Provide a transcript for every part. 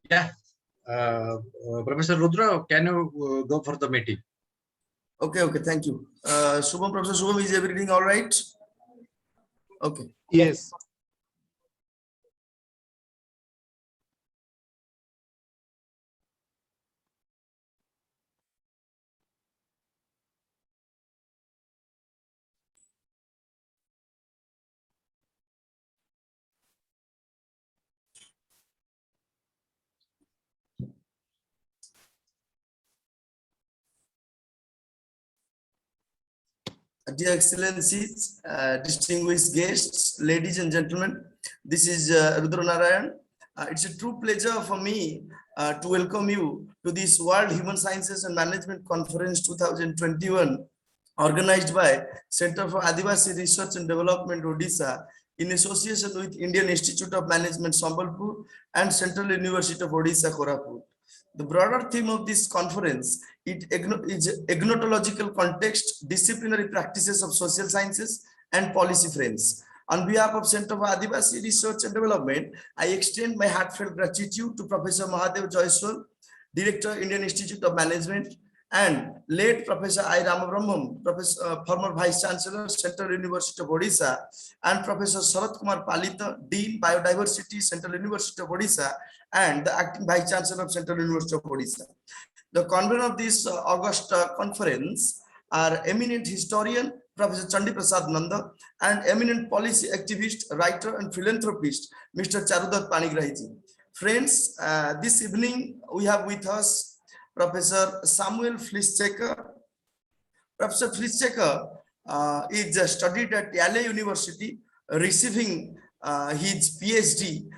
Yeah. Professor Rudra, can you go for the meeting? Okay, thank you. Shubham, Professor Shubham, is everything all right? Okay. Yes. Dear Excellencies, distinguished guests, ladies and gentlemen, this is Rudra Narayan. It's a true pleasure for me to welcome you to this World Human Sciences and Management Conference 2021, organized by Center for Adivasi Research and Development, Odisha, in association with Indian Institute of Management, Sambalpur, and Central University of Odisha, Koraput. The broader theme of this conference is AGNOTOLOGICAL context, disciplinary practices of social sciences, and policy frames. On behalf of Center for Adivasi Research and Development, I extend my heartfelt gratitude to Professor Mahadev Joyswal, Director, Indian Institute of Management, and late Professor I. Ramabrahmam, former Vice Chancellor, Central University of Odisha, and Professor Sarat Kumar Palita, Dean, Biodiversity, Central University of Odisha, and the Acting Vice Chancellor of Central University of Odisha. The convener of this August conference are eminent historian, Professor Chandi Prasad Nanda, and eminent policy activist, writer, and philanthropist, Mr. Charudat Panigrahi. Friends, this evening we have with us Professor Samuel Fleischacker. Professor Fleischacker is studied at Yale University, receiving his PhD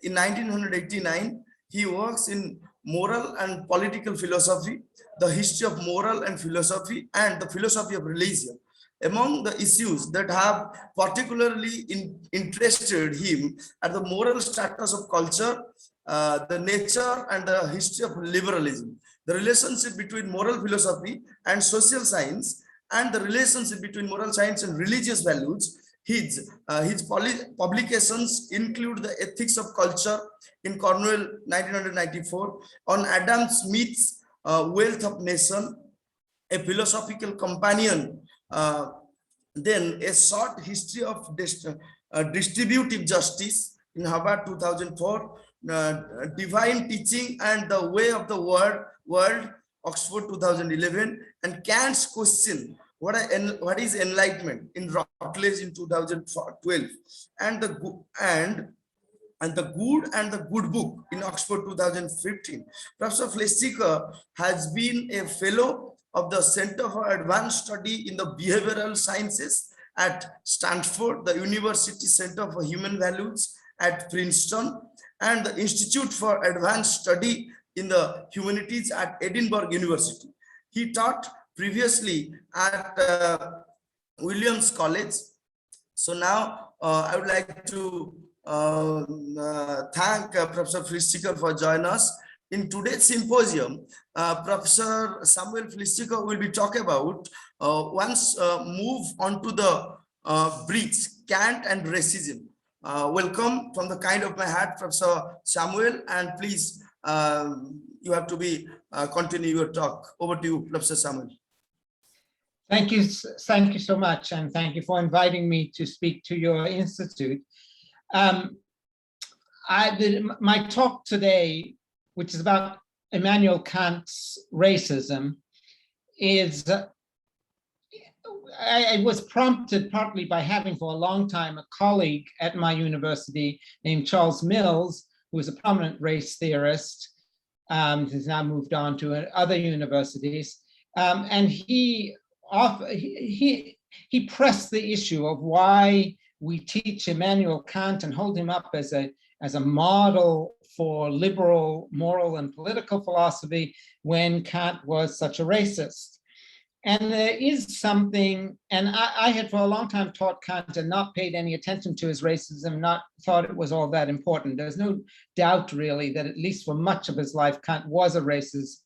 in 1989. He works in moral and political philosophy, the history of moral and philosophy, and the philosophy of religion. Among the issues that have particularly interested him are the moral status of culture, the nature and the history of liberalism, the relationship between moral philosophy and social science, and the relationship between moral science and religious values. His publications include The Ethics of Culture in Cornwall 1994, on Adam Smith's Wealth of Nation, a philosophical companion, then A Short History of Distributive Justice in Harvard 2004, Divine Teaching and the Way of the World, Oxford 2011, and Kant's Question, what is enlightenment, in Routledge in 2012, and the Good and the Good Book in Oxford 2015. Professor Fleischacker has been a fellow of the Center for Advanced Study in the Behavioral Sciences at Stanford, the University Center for Human Values at Princeton, and the Institute for Advanced Study in the Humanities at Edinburgh University. He taught previously at Williams College. So now I would like to thank Professor Fleischacker for joining us. In today's symposium, Professor Samuel Fleischacker will be talking about move on to the bridge, Kant and Racism. Welcome from the kind of my heart, Professor Samuel, and please, you have to continue your talk. Over to you, Professor Samuel. Thank you so much, and thank you for inviting me to speak to your institute. My talk today, which is about Immanuel Kant's racism, I was prompted partly by having for a long time a colleague at my university named Charles Mills, who was a prominent race theorist, who's now moved on to other universities, and he pressed the issue of why we teach Immanuel Kant and hold him up as a model for liberal moral and political philosophy when Kant was such a racist. And there is something, and I had for a long time taught Kant and not paid any attention to his racism, not thought it was all that important. There's no doubt really that at least for much of his life, Kant was a racist,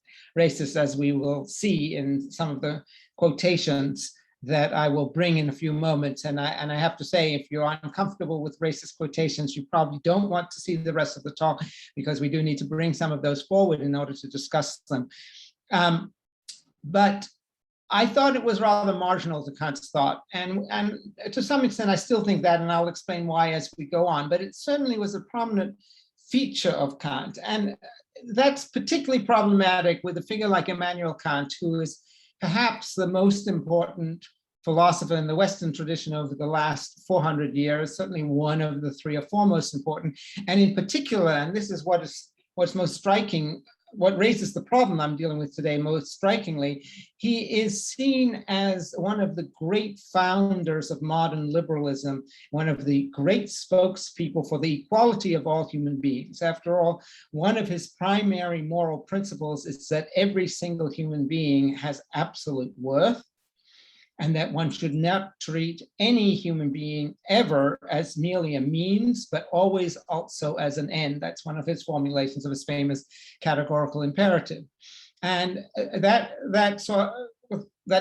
as we will see in some of the quotations. that I will bring in a few moments. And I have to say, if you're uncomfortable with racist quotations, you probably don't want to see the rest of the talk, because we do need to bring some of those forward in order to discuss them. But I thought it was rather marginal to Kant's thought. And to some extent, I still think that, and I'll explain why as we go on. But it certainly was a prominent feature of Kant. And that's particularly problematic with a figure like Immanuel Kant, who is perhaps the most important philosopher in the Western tradition over the last 400 years, certainly one of the 3 or 4 most important. And in particular, and this is what's most striking, what raises the problem I'm dealing with today most strikingly, he is seen as one of the great founders of modern liberalism, one of the great spokespeople for the equality of all human beings. After all, one of his primary moral principles is that every single human being has absolute worth, and that one should not treat any human being ever as merely a means, but always also as an end. That's one of his formulations of his famous categorical imperative. And that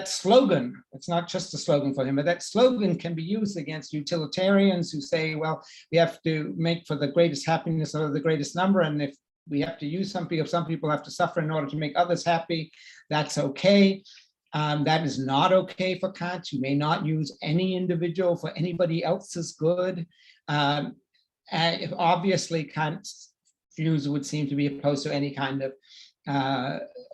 slogan, it's not just a slogan for him, but that slogan can be used against utilitarians who say, well, we have to make for the greatest happiness of the greatest number, and if we have to use some people have to suffer in order to make others happy, that's okay. That is not okay for Kant. You may not use any individual for anybody else's good. Obviously, Kant's views would seem to be opposed to any kind of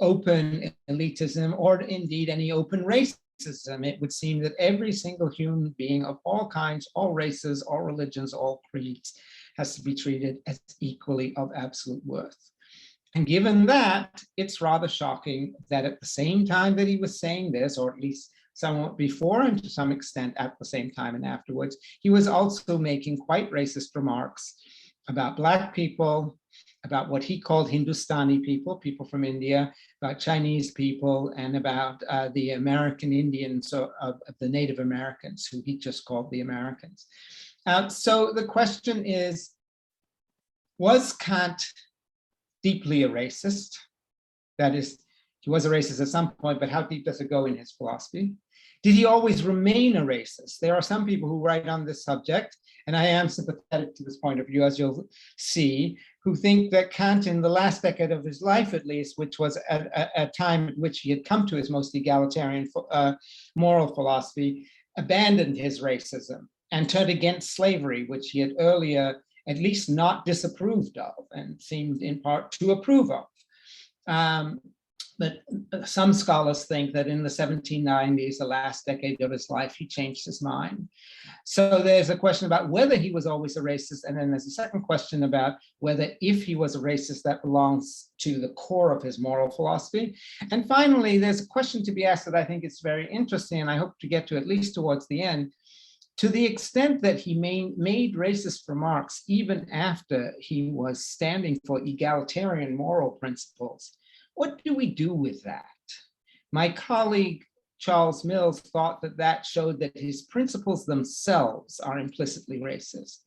open elitism, or indeed any open racism. It would seem that every single human being of all kinds, all races, all religions, all creeds, has to be treated as equally of absolute worth. And given that, it's rather shocking that at the same time that he was saying this, or at least somewhat before and to some extent at the same time and afterwards, he was also making quite racist remarks about Black people, about what he called Hindustani people, people from India, about Chinese people, and about the American Indians, so of the Native Americans, who he just called the Americans. So the question is, was Kant deeply a racist? That is, he was a racist at some point, but how deep does it go in his philosophy? Did he always remain a racist? There are some people who write on this subject, and I am sympathetic to this point of view, as you'll see, who think that Kant, in the last decade of his life at least, which was a time at which he had come to his most egalitarian moral philosophy, abandoned his racism and turned against slavery, which he had earlier at least not disapproved of and seemed in part to approve of. But some scholars think that in the 1790s, the last decade of his life, he changed his mind. So there's a question about whether he was always a racist, and then there's a second question about whether, if he was a racist, that belongs to the core of his moral philosophy. And finally, there's a question to be asked that I think is very interesting, and I hope to get to at least towards the end. To the extent that he made racist remarks even after he was standing for egalitarian moral principles, what do we do with that? My colleague, Charles Mills, thought that that showed that his principles themselves are implicitly racist.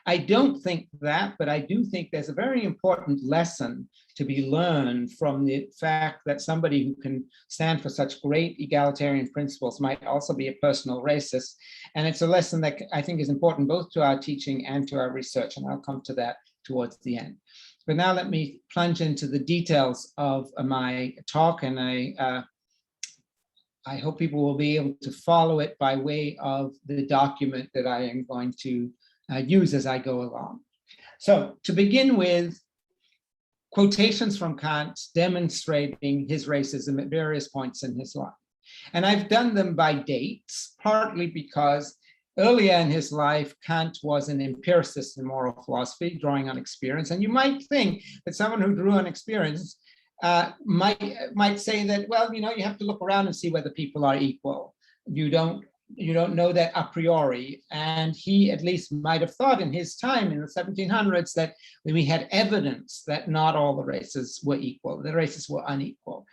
I don't think that, but I do think there's a very important lesson to be learned from the fact that somebody who can stand for such great egalitarian principles might also be a personal racist. And it's a lesson that I think is important both to our teaching and to our research, and I'll come to that towards the end. But now let me plunge into the details of my talk, and I hope people will be able to follow it by way of the document that I am going to use as I go along. So to begin with, quotations from Kant demonstrating his racism at various points in his life. And I've done them by dates, partly because earlier in his life, Kant was an empiricist in moral philosophy, drawing on experience. And you might think that someone who drew on experience might say that, well, you know, you have to look around and see whether people are equal. You don't know that a priori. And he at least might have thought in his time in the 1700s that we had evidence that not all the races were equal, the races were unequal.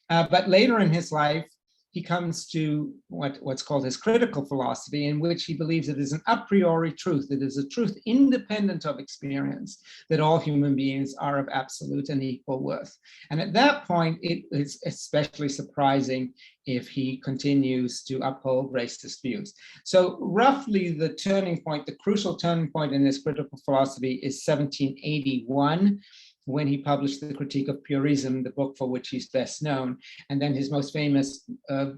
But later in his life, he comes to what's called his critical philosophy, in which he believes it is an a priori truth, it is a truth independent of experience, that all human beings are of absolute and equal worth. And at that point, it is especially surprising if he continues to uphold racist views. So roughly the turning point, the crucial turning point in his critical philosophy is 1781, when he published the Critique of Purism, the book for which he's best known. And then his most famous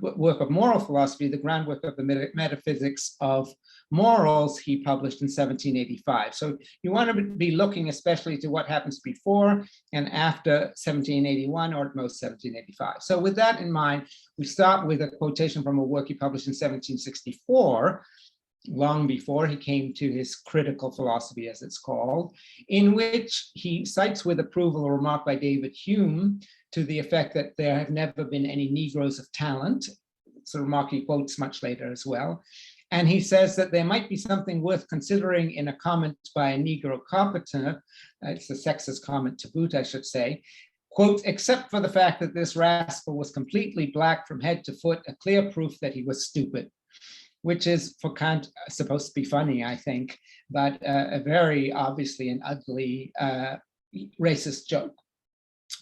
work of moral philosophy, the groundwork of the Metaphysics of Morals, he published in 1785. So you want to be looking especially to what happens before and after 1781, or at most 1785. So with that in mind, we start with a quotation from a work he published in 1764, long before he came to his critical philosophy, as it's called, in which he cites with approval a remark by David Hume to the effect that there have never been any Negroes of talent. It's a remark he quotes much later as well. And he says that there might be something worth considering in a comment by a Negro carpenter, it's a sexist comment to boot, I should say, quote, except for the fact that this rascal was completely black from head to foot, a clear proof that he was stupid, which is for Kant supposed to be funny, I think, but a very obviously an ugly racist joke.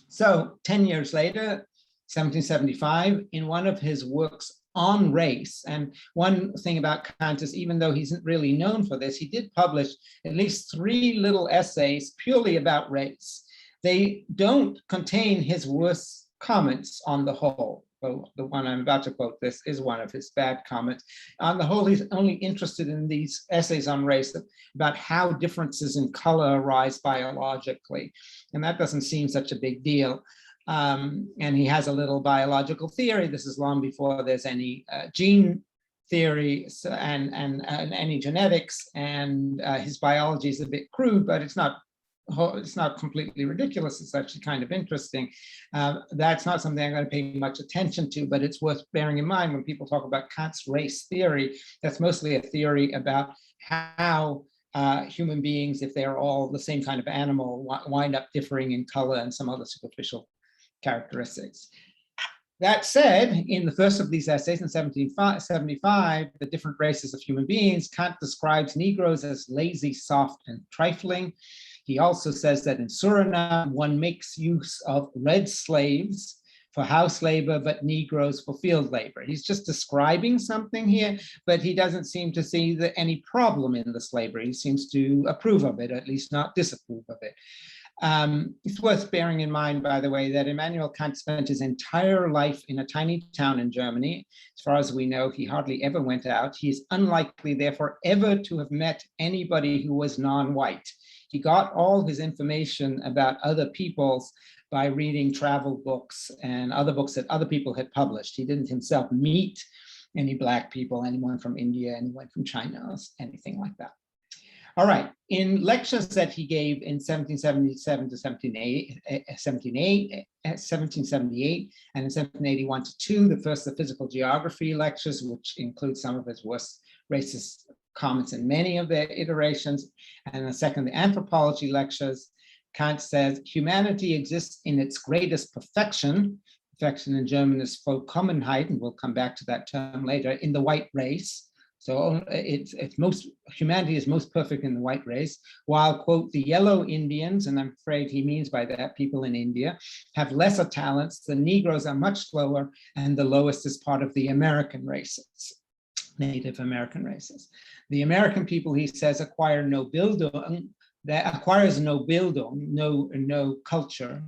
So 10 years later, 1775, in one of his works on race, and one thing about Kant is, even though he's not really known for this, he did publish at least 3 little essays purely about race. They don't contain his worst comments on the whole. Well, the one I'm about to quote, this is one of his bad comments. On the whole, he's only interested in these essays on race about how differences in color arise biologically. And that doesn't seem such a big deal. And he has a little biological theory. This is long before there's any gene theory and any genetics. And his biology is a bit crude, but it's not completely ridiculous. It's actually kind of interesting. That's not something I'm going to pay much attention to, but it's worth bearing in mind when people talk about Kant's race theory. That's mostly a theory about how human beings, if they're all the same kind of animal, wind up differing in color and some other superficial characteristics. That said, in the first of these essays in 1775, The Different Races of Human Beings, Kant describes Negroes as lazy, soft, and trifling. He also says that in Suriname, one makes use of red slaves for house labor, but Negroes for field labor. He's just describing something here, but he doesn't seem to see any problem in the slavery. He seems to approve of it, or at least not disapprove of it. It's worth bearing in mind, by the way, that Immanuel Kant spent his entire life in a tiny town in Germany. As far as we know, he hardly ever went out. He's unlikely, therefore, ever to have met anybody who was non-white. He got all his information about other peoples by reading travel books and other books that other people had published. He didn't himself meet any Black people, anyone from India, anyone from China, or anything like that. All right, in lectures that he gave in 1777 to 1778 and in 1781 to 2, the first, the physical geography lectures, which include some of his worst racist comments in many of their iterations, and the second, the anthropology lectures, Kant says, humanity exists in its greatest perfection. Perfection in German is Vollkommenheit, and we'll come back to that term later, in the white race. So humanity is most perfect in the white race, while, quote, the yellow Indians, and I'm afraid he means by that people in India, have lesser talents, the Negroes are much slower, and the lowest is part of the American races, Native American races. The American people, he says, acquires no Bildung, no culture,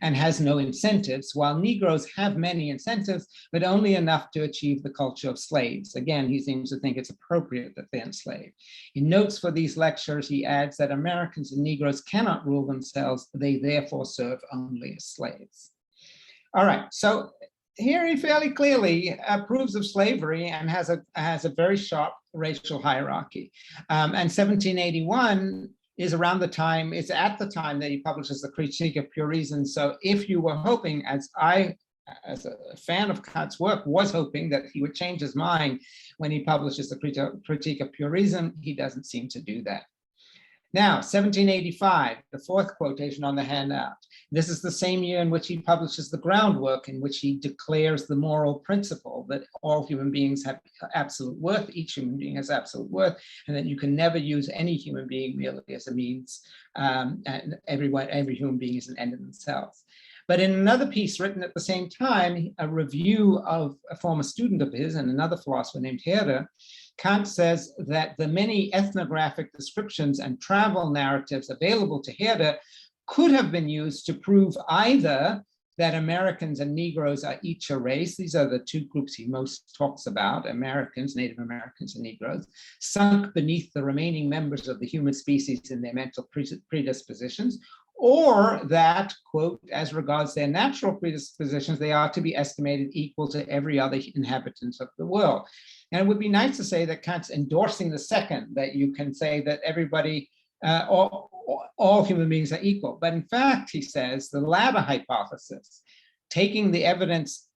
and has no incentives, while Negroes have many incentives, but only enough to achieve the culture of slaves. Again, he seems to think it's appropriate that they're enslaved. In notes for these lectures, he adds that Americans and Negroes cannot rule themselves, they therefore serve only as slaves. All right, so here he fairly clearly approves of slavery and has a very sharp racial hierarchy. And 1781 is around the time, it's at the time that he publishes the Critique of Pure Reason. So if you were hoping, as I, as a fan of Kant's work, was hoping that he would change his mind when he publishes the Critique of Pure Reason, he doesn't seem to do that. Now, 1785, the fourth quotation on the handout. This is the same year in which he publishes the groundwork, in which he declares the moral principle that all human beings have absolute worth, each human being has absolute worth, and that you can never use any human being merely as a means, and every human being is an end in themselves. But in another piece written at the same time, a review of a former student of his and another philosopher named Herder, Kant says that the many ethnographic descriptions and travel narratives available to Herder could have been used to prove either that Americans and Negroes are each a race, these are the two groups he most talks about, Americans, Native Americans and Negroes, sunk beneath the remaining members of the human species in their mental predispositions, or that, quote, as regards their natural predispositions, they are to be estimated equal to every other inhabitant of the world. And it would be nice to say that Kant's endorsing the second, that you can say that everybody, all human beings are equal. But in fact, he says, the latter hypothesis, taking the evidence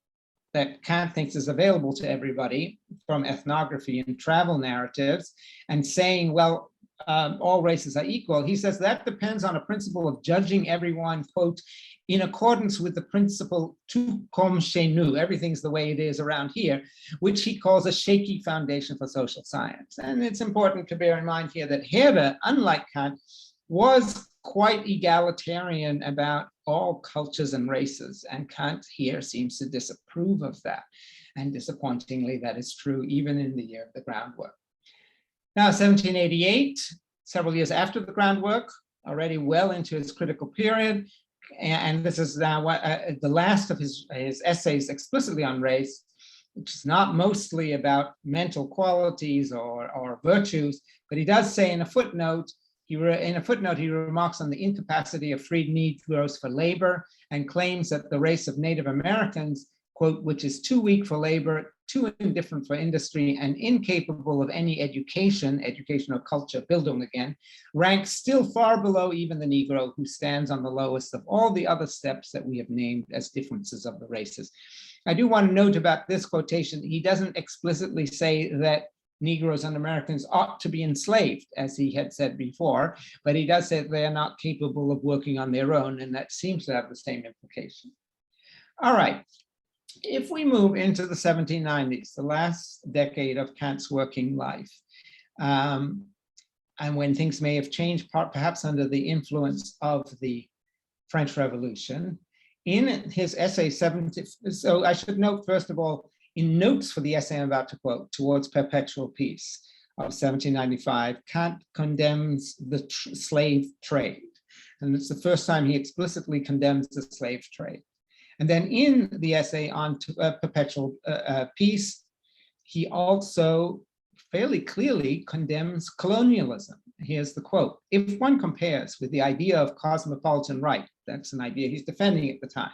that Kant thinks is available to everybody from ethnography and travel narratives, and saying, well, all races are equal, he says that depends on a principle of judging everyone, quote, in accordance with the principle tout comme chez nous, everything's the way it is around here, which he calls a shaky foundation for social science. And it's important to bear in mind here that Herder, unlike Kant, was quite egalitarian about all cultures and races, and Kant here seems to disapprove of that. And disappointingly, that is true even in the year of the groundwork. Now, 1788, several years after the groundwork, already well into his critical period, and this is now the last of his essays explicitly on race, which is not mostly about mental qualities or virtues, but he does say in a footnote, he remarks on the incapacity of freed Negroes for labor and claims that the race of Native Americans, quote, which is too weak for labor, too indifferent for industry, and incapable of any educational culture, Bildung again, ranks still far below even the Negro, who stands on the lowest of all the other steps that we have named as differences of the races. I do want to note about this quotation, he doesn't explicitly say that Negroes and Americans ought to be enslaved, as he had said before, but he does say that they are not capable of working on their own, and that seems to have the same implication. All right. If we move into the 1790s, the last decade of Kant's working life, and when things may have changed, perhaps under the influence of the French Revolution, in his essay, so I should note, first of all, in notes for the essay I'm about to quote, Towards Perpetual Peace of 1795, Kant condemns the slave trade. And it's the first time he explicitly condemns the slave trade. And then in the essay on Perpetual Peace, he also fairly clearly condemns colonialism. Here's the quote: if one compares with the idea of cosmopolitan right, that's an idea he's defending at the time,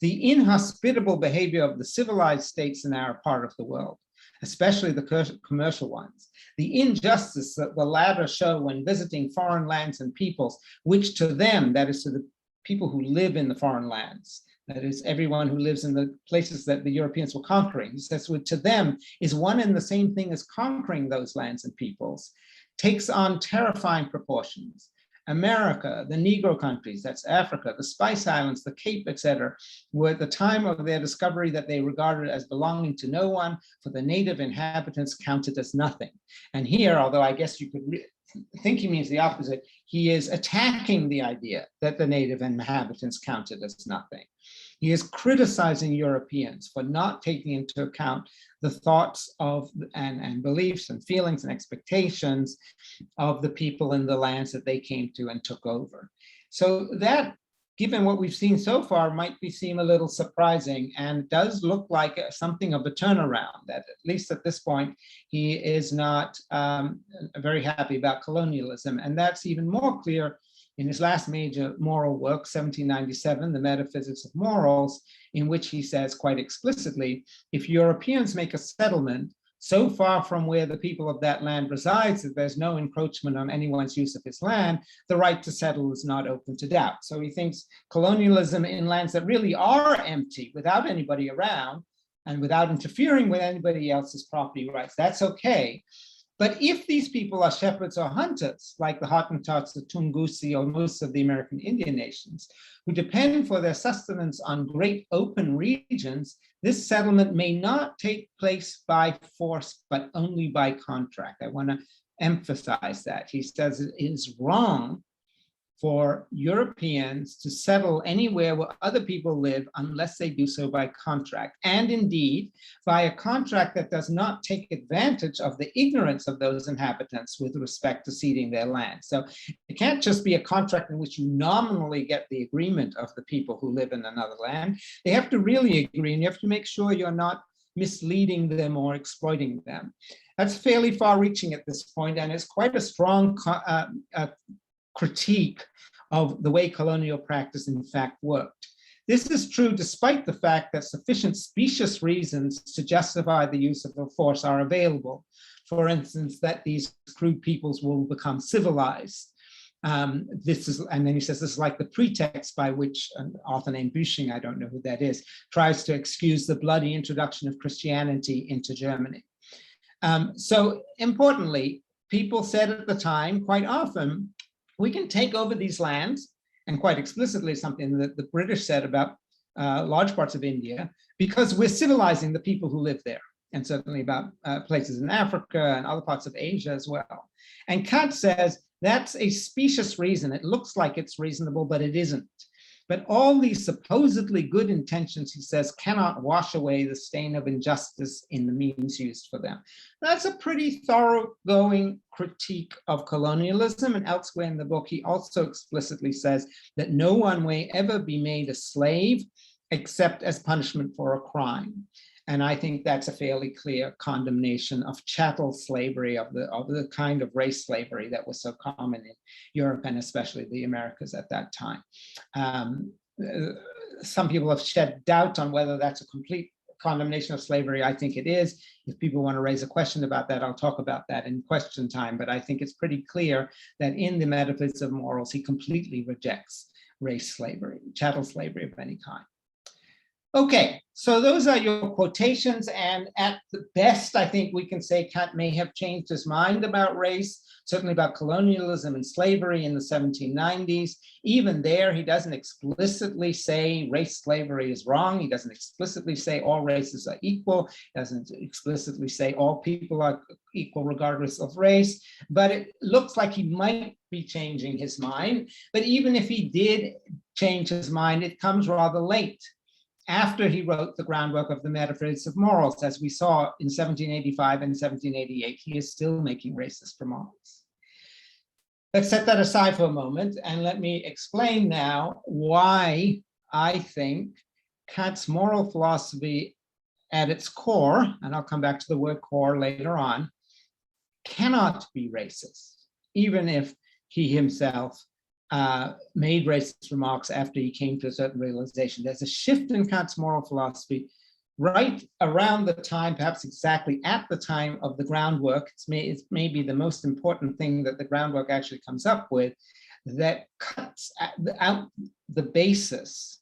the inhospitable behavior of the civilized states in our part of the world, especially the commercial ones, the injustice that the latter show when visiting foreign lands and peoples, which to them, that is to the people who live in the foreign lands, that is everyone who lives in the places that the Europeans were conquering, he says, to them is one and the same thing as conquering those lands and peoples, takes on terrifying proportions. America, the Negro countries, that's Africa, the Spice Islands, the Cape, etc., were at the time of their discovery that they regarded as belonging to no one, for the native inhabitants counted as nothing. And here, although I guess you could think he means the opposite, he is attacking the idea that the native inhabitants counted as nothing. He is criticizing Europeans for not taking into account the thoughts of and beliefs and feelings and expectations of the people in the lands that they came to and took over. So that, given what we've seen so far, might seem a little surprising, and does look like something of a turnaround, that at least at this point, he is not very happy about colonialism. And that's even more clear in his last major moral work, 1797, The Metaphysics of Morals, in which he says quite explicitly, if Europeans make a settlement so far from where the people of that land resides that there's no encroachment on anyone's use of his land, the right to settle is not open to doubt. So he thinks colonialism in lands that really are empty, without anybody around, and without interfering with anybody else's property rights, that's okay. But if these people are shepherds or hunters, like the Hottentots, the Tungusi, or most of the American Indian nations, who depend for their sustenance on great open regions, this settlement may not take place by force, but only by contract. I want to emphasize that. He says it is wrong for Europeans to settle anywhere where other people live unless they do so by contract, and indeed by a contract that does not take advantage of the ignorance of those inhabitants with respect to ceding their land. So it can't just be a contract in which you nominally get the agreement of the people who live in another land. They have to really agree, and you have to make sure you're not misleading them or exploiting them. That's fairly far-reaching at this point, and it's quite a strong critique of the way colonial practice in fact worked. This is true despite the fact that sufficient specious reasons to justify the use of the force are available. For instance, that these crude peoples will become civilized. And then he says, this is like the pretext by which an author named Büching, I don't know who that is, tries to excuse the bloody introduction of Christianity into Germany. So importantly, people said at the time, quite often, we can take over these lands, and quite explicitly something that the British said about large parts of India, because we're civilizing the people who live there, and certainly about places in Africa and other parts of Asia as well. And Kant says that's a specious reason. It looks like it's reasonable, but it isn't. But all these supposedly good intentions, he says, cannot wash away the stain of injustice in the means used for them. That's a pretty thoroughgoing critique of colonialism. And elsewhere in the book, he also explicitly says that no one may ever be made a slave except as punishment for a crime. And I think that's a fairly clear condemnation of chattel slavery, of the kind of race slavery that was so common in Europe and especially the Americas at that time. Some people have shed doubt on whether that's a complete condemnation of slavery. I think it is. If people want to raise a question about that, I'll talk about that in question time. But I think it's pretty clear that in the Metaphysics of Morals, he completely rejects race slavery, chattel slavery of any kind. Okay, so those are your quotations, and at the best, I think we can say Kant may have changed his mind about race, certainly about colonialism and slavery in the 1790s. Even there, he doesn't explicitly say race slavery is wrong. He doesn't explicitly say all races are equal. He doesn't explicitly say all people are equal regardless of race, but it looks like he might be changing his mind. But even if he did change his mind, it comes rather late, after he wrote the groundwork of the Metaphysics of Morals. As we saw in 1785 and 1788, he is still making racist remarks. Let's set that aside for a moment, and let me explain now why I think Kant's moral philosophy at its core, and I'll come back to the word core later on, cannot be racist, even if he himself made racist remarks after he came to a certain realization. There's a shift in Kant's moral philosophy right around the time, perhaps exactly at the time of the groundwork. It's maybe the most important thing that the groundwork actually comes up with, that cuts out the basis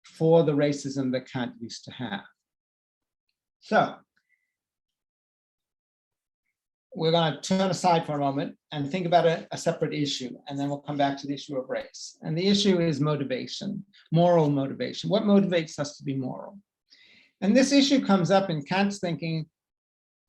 for the racism that Kant used to have. So we're going to turn aside for a moment and think about a separate issue, and then we'll come back to the issue of race. And the issue is motivation, moral motivation. What motivates us to be moral? And this issue comes up in Kant's thinking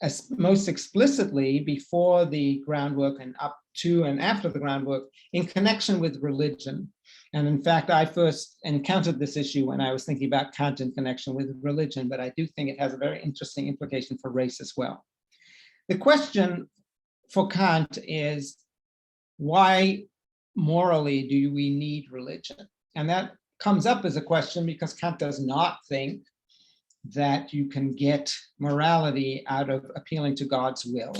as most explicitly before the groundwork and up to and after the groundwork in connection with religion. And in fact, I first encountered this issue when I was thinking about Kant in connection with religion, but I do think it has a very interesting implication for race as well. The question for Kant is, why morally do we need religion? And that comes up as a question because Kant does not think that you can get morality out of appealing to God's will.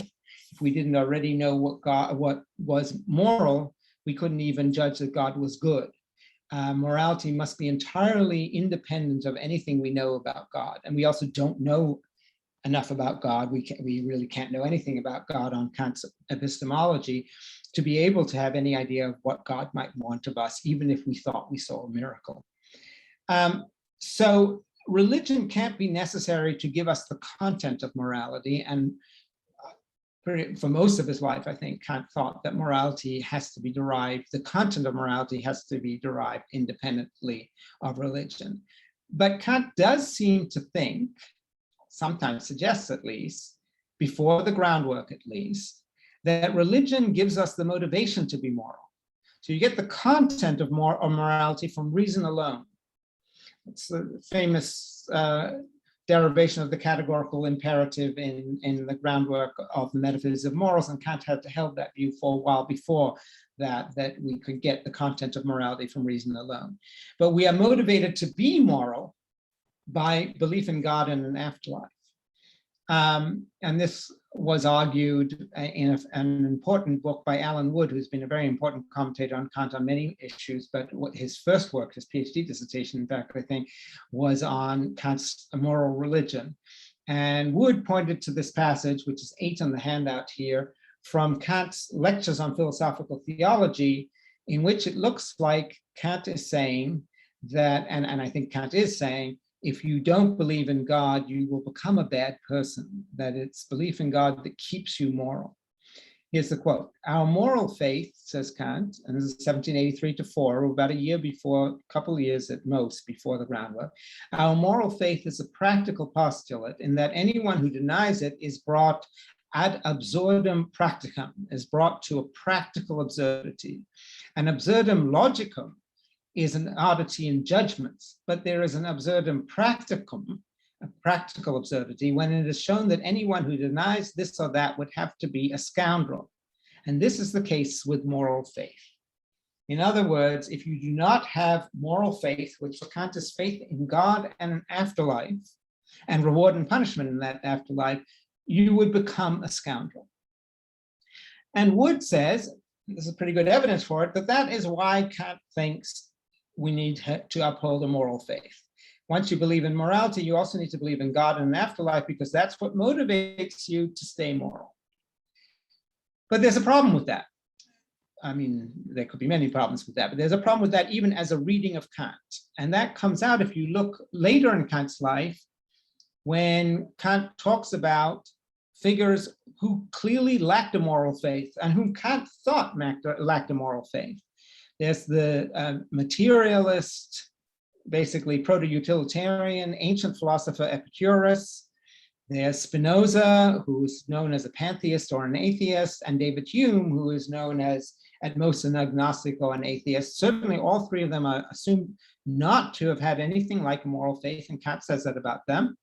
If we didn't already know what was moral, we couldn't even judge that God was good. Morality must be entirely independent of anything we know about God. And we also don't know enough about God. We really can't know anything about God on Kant's epistemology to be able to have any idea of what God might want of us, even if we thought we saw a miracle. So religion can't be necessary to give us the content of morality. And for most of his life, I think, Kant thought that morality has to be derived, the content of morality has to be derived independently of religion. But Kant does seem to think, sometimes suggests at least, before the groundwork at least, that religion gives us the motivation to be moral. So you get the content of morality from reason alone. It's the famous derivation of the categorical imperative in the groundwork of the Metaphysics of Morals, and Kant had held that view for a while before that we could get the content of morality from reason alone. But we are motivated to be moral by belief in God and an afterlife. And this was argued in an important book by Alan Wood, who's been a very important commentator on Kant on many issues, but his first work, his PhD dissertation, in fact, I think, was on Kant's moral religion. And Wood pointed to this passage, which is 8 on the handout here, from Kant's Lectures on Philosophical Theology, in which it looks like Kant is saying that, and I think Kant is saying, if you don't believe in God, you will become a bad person, that it's belief in God that keeps you moral. Here's the quote: "Our moral faith," says Kant, and this is 1783 to 4, about a year before, a couple of years at most before the groundwork, "our moral faith is a practical postulate in that anyone who denies it is brought ad absurdum practicum, is brought to a practical absurdity. An absurdum logicum is an oddity in judgments, but there is an absurdum practicum, a practical absurdity, when it is shown that anyone who denies this or that would have to be a scoundrel. And this is the case with moral faith." In other words, if you do not have moral faith, which for Kant is faith in God and an afterlife, and reward and punishment in that afterlife, you would become a scoundrel. And Wood says, this is pretty good evidence for it, that that is why Kant thinks we need to uphold a moral faith. Once you believe in morality, you also need to believe in God and an afterlife, because that's what motivates you to stay moral. But there's a problem with that. I mean, there could be many problems with that, but there's a problem with that even as a reading of Kant. And that comes out if you look later in Kant's life, when Kant talks about figures who clearly lacked a moral faith and whom Kant thought lacked a moral faith. There's the materialist, basically proto-utilitarian, ancient philosopher Epicurus. There's Spinoza, who's known as a pantheist or an atheist, and David Hume, who is known as, at most, an agnostic or an atheist. Certainly all three of them are assumed not to have had anything like a moral faith, and Kant says that about them.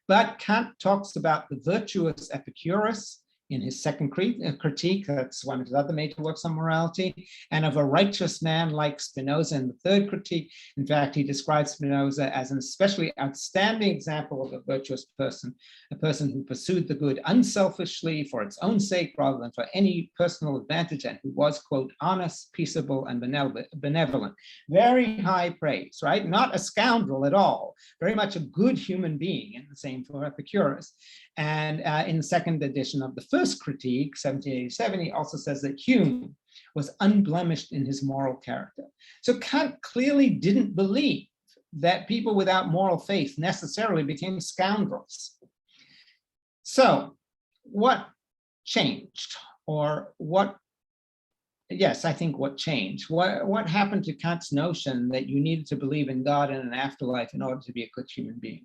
But Kant talks about the virtuous Epicurus in his second critique, that's one of his other major works on morality, and of a righteous man like Spinoza in the third critique. In fact, he describes Spinoza as an especially outstanding example of a virtuous person, a person who pursued the good unselfishly for its own sake rather than for any personal advantage, and who was, quote, honest, peaceable, and benevolent. Very high praise, right? Not a scoundrel at all, very much a good human being, and the same for Epicurus. And in the second edition of the first critique, 1787, he also says that Hume was unblemished in his moral character. So Kant clearly didn't believe that people without moral faith necessarily became scoundrels. So what changed? Or what, yes, I think what changed? What happened to Kant's notion that you needed to believe in God and an afterlife in order to be a good human being?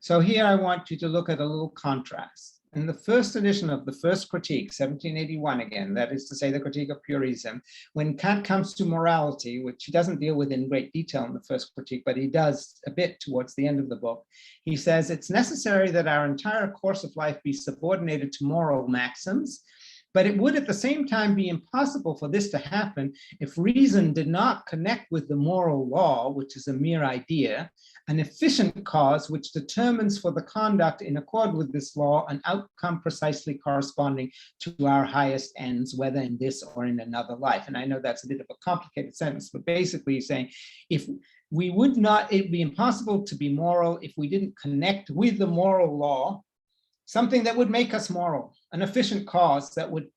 So here I want you to look at a little contrast. In the first edition of the first critique, 1781 again, that is to say the critique of purism, when Kant comes to morality, which he doesn't deal with in great detail in the first critique, but he does a bit towards the end of the book, he says it's necessary that our entire course of life be subordinated to moral maxims, but it would at the same time be impossible for this to happen if reason did not connect with the moral law, which is a mere idea, an efficient cause which determines for the conduct in accord with this law an outcome precisely corresponding to our highest ends, whether in this or in another life. And I know that's a bit of a complicated sentence, but basically he's saying, if we would not, it'd be impossible to be moral if we didn't connect with the moral law, something that would make us moral, an efficient cause that would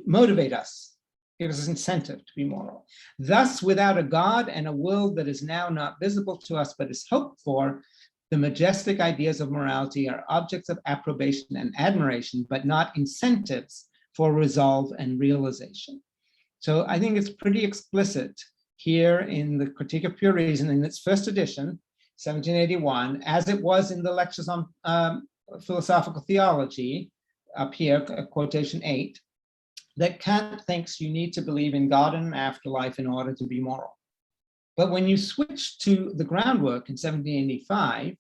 motivate us, give us incentive to be moral. Thus, without a God and a world that is now not visible to us but is hoped for, The majestic ideas of morality are objects of approbation and admiration, but not incentives for resolve and realization. So I think it's pretty explicit here in the Critique of Pure Reason in its first edition, 1781, as it was in the Lectures on Philosophical Theology, up here, quotation 8, that Kant thinks you need to believe in God and an afterlife in order to be moral. But when you switch to the groundwork in 1785,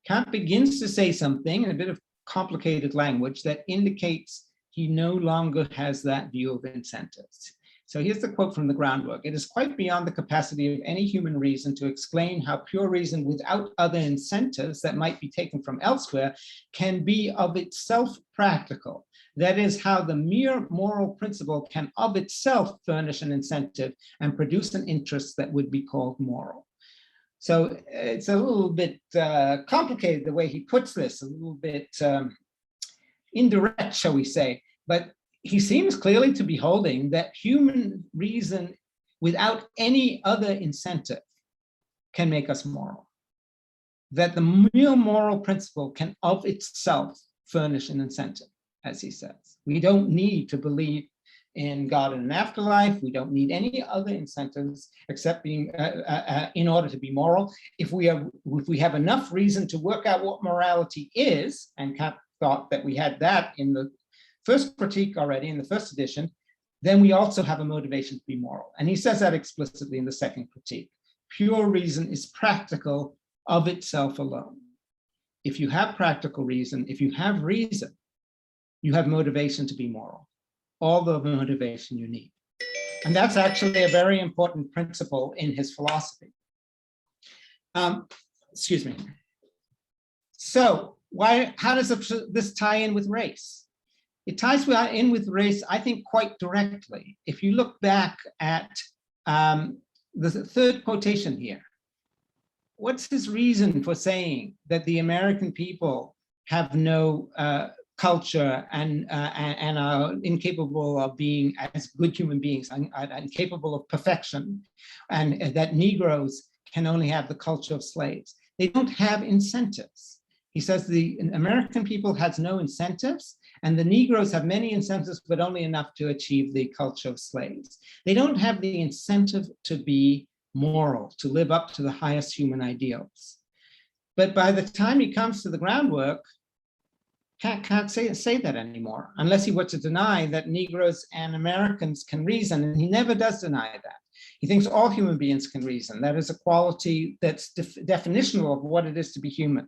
Kant begins to say something in a bit of complicated language that indicates he no longer has that view of incentives. So here's the quote from the groundwork. It is quite beyond the capacity of any human reason to explain how pure reason without other incentives that might be taken from elsewhere can be of itself practical. That is, how the mere moral principle can of itself furnish an incentive and produce an interest that would be called moral. So it's a little bit complicated the way he puts this, a little bit indirect, shall we say, but he seems clearly to be holding that human reason without any other incentive can make us moral. That the mere moral principle can of itself furnish an incentive, as he says. We don't need to believe in God and an afterlife. We don't need any other incentives except being in order to be moral. If we have enough reason to work out what morality is, and Kant thought that we had that in the first critique already, in the first edition, then we also have a motivation to be moral. And he says that explicitly in the second critique. Pure reason is practical of itself alone. If you have practical reason, if you have reason, you have motivation to be moral, all the motivation you need. And that's actually a very important principle in his philosophy. Excuse me. So how does this tie in with race? It ties in with race, I think, quite directly. If you look back at the third quotation here, what's his reason for saying that the American people have no culture and are incapable of being as good human beings, and incapable of perfection, and that Negroes can only have the culture of slaves? They don't have incentives. He says the American people has no incentives, and the Negroes have many incentives, but only enough to achieve the culture of slaves. They don't have the incentive to be moral, to live up to the highest human ideals. But by the time he comes to the groundwork, can't say that anymore, unless he were to deny that Negroes and Americans can reason, and he never does deny that. He thinks all human beings can reason. That is a quality that's definitional of what it is to be human.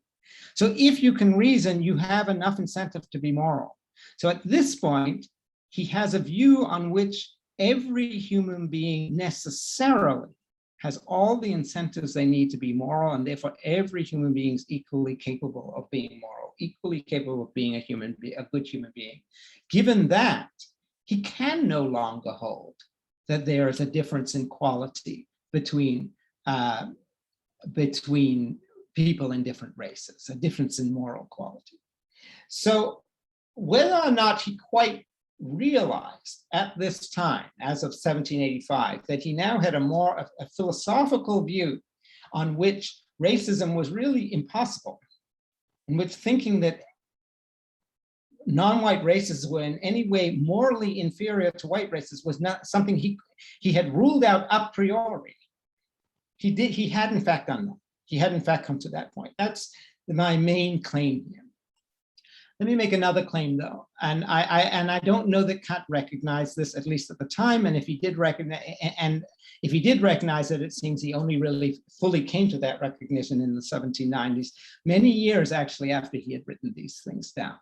So if you can reason, you have enough incentive to be moral. So at this point, he has a view on which every human being necessarily has all the incentives they need to be moral, and therefore every human being is equally capable of being moral, equally capable of being a good human being. Given that, he can no longer hold that there is a difference in quality between people in different races, a difference in moral quality. So whether or not he quite realized at this time, as of 1785, that he now had a philosophical view on which racism was really impossible, in which thinking that non-white races were in any way morally inferior to white races was not something he had ruled out a priori. He had in fact done that. He had in fact come to that point. That's my main claim here. Let me make another claim though, and I don't know that Kant recognized this, at least at the time, and if he did recognize it, it seems he only really fully came to that recognition in the 1790s, many years actually after he had written these things down.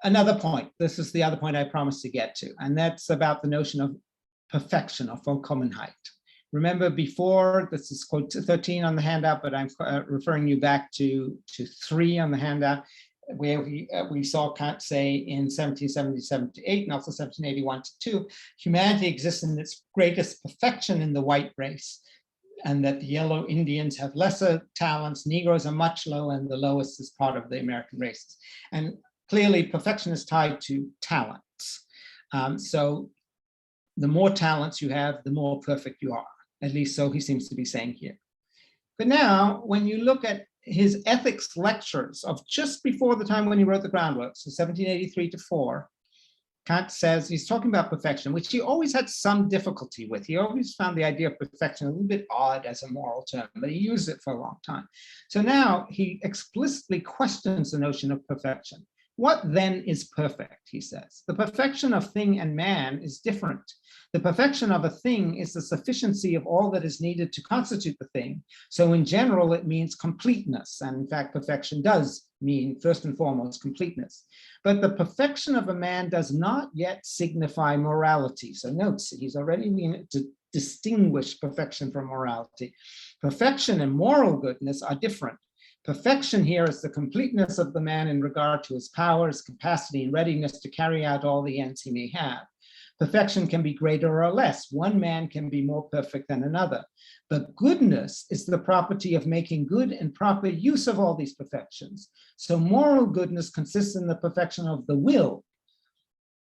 Another point, this is the other point I promised to get to, and that's about the notion of perfection or Vollkommenheit. Remember before, this is quote 13 on the handout, but I'm referring you back to 3 on the handout, where we saw Kant say in 1777-8 and also 1781-2, humanity exists in its greatest perfection in the white race, and that the yellow Indians have lesser talents, Negroes are much lower, and the lowest is part of the American races. And clearly perfection is tied to talents. So the more talents you have, the more perfect you are. At least so he seems to be saying here. But now, when you look at his ethics lectures of just before the time when he wrote the groundwork, so 1783 to 4, Kant says, he's talking about perfection, which he always had some difficulty with. He always found the idea of perfection a little bit odd as a moral term, but he used it for a long time. So now he explicitly questions the notion of perfection. What then is perfect, he says? The perfection of thing and man is different. The perfection of a thing is the sufficiency of all that is needed to constitute the thing. So in general, it means completeness. And in fact, perfection does mean, first and foremost, completeness. But the perfection of a man does not yet signify morality. So note, he's already meaning to distinguish perfection from morality. Perfection and moral goodness are different. Perfection here is the completeness of the man in regard to his powers, capacity, and readiness to carry out all the ends he may have. Perfection can be greater or less. One man can be more perfect than another. But goodness is the property of making good and proper use of all these perfections. So moral goodness consists in the perfection of the will,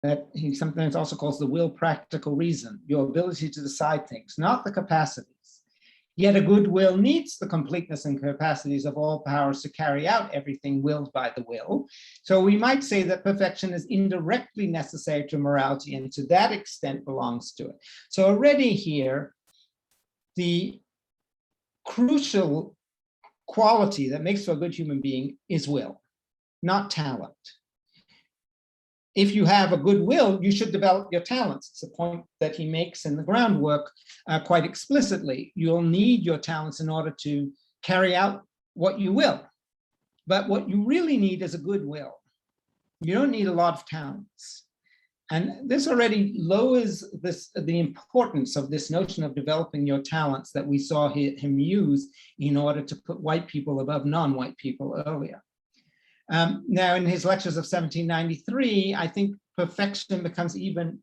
that he sometimes also calls the will practical reason, your ability to decide things, not the capacities. Yet a good will needs the completeness and capacities of all powers to carry out everything willed by the will. So we might say that perfection is indirectly necessary to morality and to that extent belongs to it. So already here, the crucial quality that makes for a good human being is will, not talent. If you have a good will, you should develop your talents. It's a point that he makes in the groundwork quite explicitly. You'll need your talents in order to carry out what you will. But what you really need is a good will. You don't need a lot of talents. And this already lowers the importance of this notion of developing your talents that we saw him use in order to put white people above non-white people earlier. Now, in his lectures of 1793, I think perfection becomes even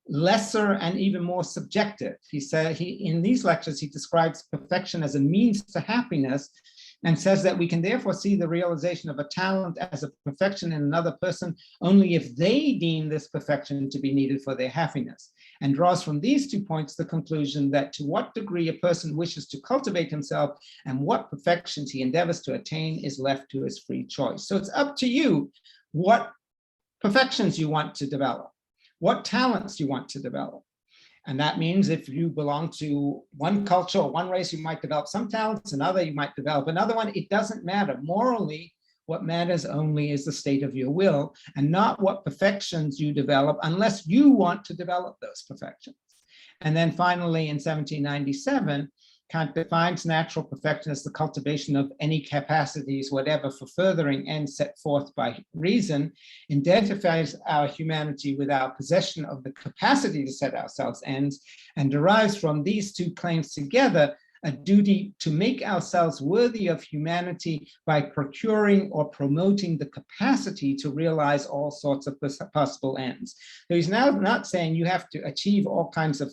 lesser and even more subjective. He said in these lectures, he describes perfection as a means to happiness and says that we can therefore see the realization of a talent as a perfection in another person only if they deem this perfection to be needed for their happiness, and draws from these 2 points the conclusion that to what degree a person wishes to cultivate himself and what perfections he endeavors to attain is left to his free choice. So it's up to you what perfections you want to develop, what talents you want to develop. And that means if you belong to one culture or one race, you might develop some talents, another you might develop another one. It doesn't matter. Morally, what matters only is the state of your will and not what perfections you develop unless you want to develop those perfections. And then finally, in 1797, Kant defines natural perfection as the cultivation of any capacities, whatever, for furthering ends set forth by reason, identifies our humanity with our possession of the capacity to set ourselves ends, and derives from these 2 claims together a duty to make ourselves worthy of humanity by procuring or promoting the capacity to realize all sorts of possible ends. So he's now not saying you have to achieve all kinds of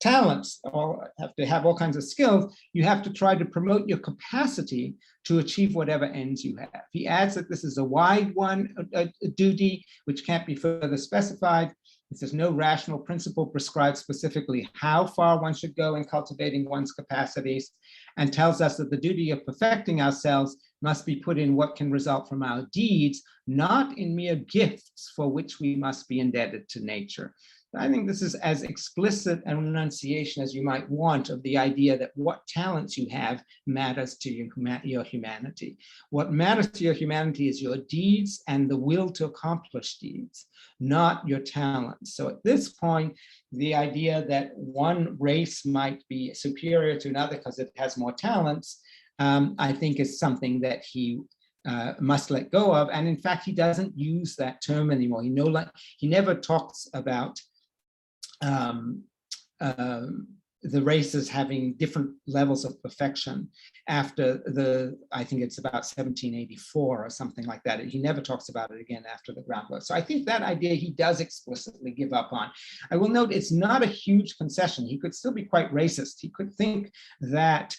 talents or have to have all kinds of skills. You have to try to promote your capacity to achieve whatever ends you have. He adds that this is a wide one, a duty which can't be further specified. He says no rational principle prescribes specifically how far one should go in cultivating one's capacities, and tells us that the duty of perfecting ourselves must be put in what can result from our deeds, not in mere gifts for which we must be indebted to nature. I think this is as explicit an enunciation as you might want of the idea that what talents you have matters to your humanity. What matters to your humanity is your deeds and the will to accomplish deeds, not your talents. So at this point, the idea that one race might be superior to another because it has more talents, I think is something that he must let go of. And in fact, he doesn't use that term anymore. He never talks about the races having different levels of perfection after I think it's about 1784 or something like that. He never talks about it again after the groundwork. So I think that idea he does explicitly give up on. I will note it's not a huge concession. He could still be quite racist. He could think that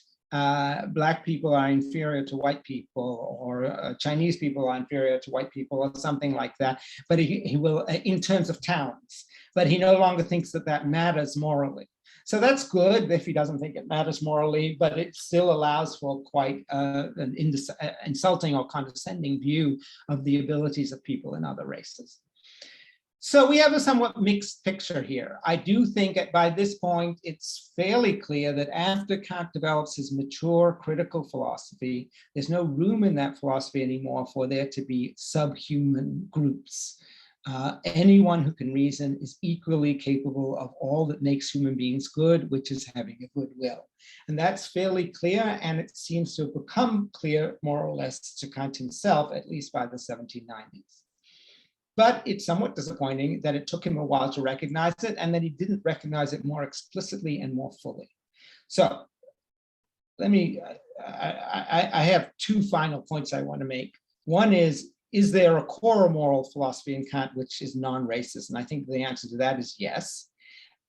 Black people are inferior to white people, or Chinese people are inferior to white people, or something like that. But he will, in terms of talents, but he no longer thinks that that matters morally. So that's good if he doesn't think it matters morally, but it still allows for quite an insulting or condescending view of the abilities of people in other races. So we have a somewhat mixed picture here. I do think that by this point, it's fairly clear that after Kant develops his mature critical philosophy, there's no room in that philosophy anymore for there to be subhuman groups. Anyone who can reason is equally capable of all that makes human beings good, which is having a good will. And that's fairly clear, and it seems to have become clear more or less to Kant himself, at least by the 1790s. But it's somewhat disappointing that it took him a while to recognize it, and that he didn't recognize it more explicitly and more fully. So let me, I have two final points I want to make. One is there a core moral philosophy in Kant which is non-racist? And I think the answer to that is yes.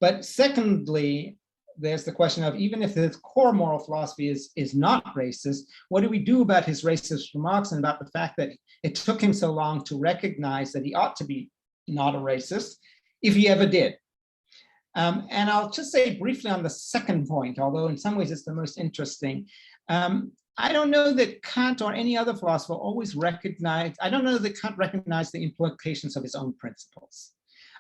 But secondly, there's the question of, even if the core moral philosophy is not racist, what do we do about his racist remarks and about the fact that it took him so long to recognize that he ought to be not a racist, if he ever did? And I'll just say briefly on the second point, although in some ways it's the most interesting. I don't know that Kant or any other philosopher always recognized, I don't know that Kant recognized the implications of his own principles.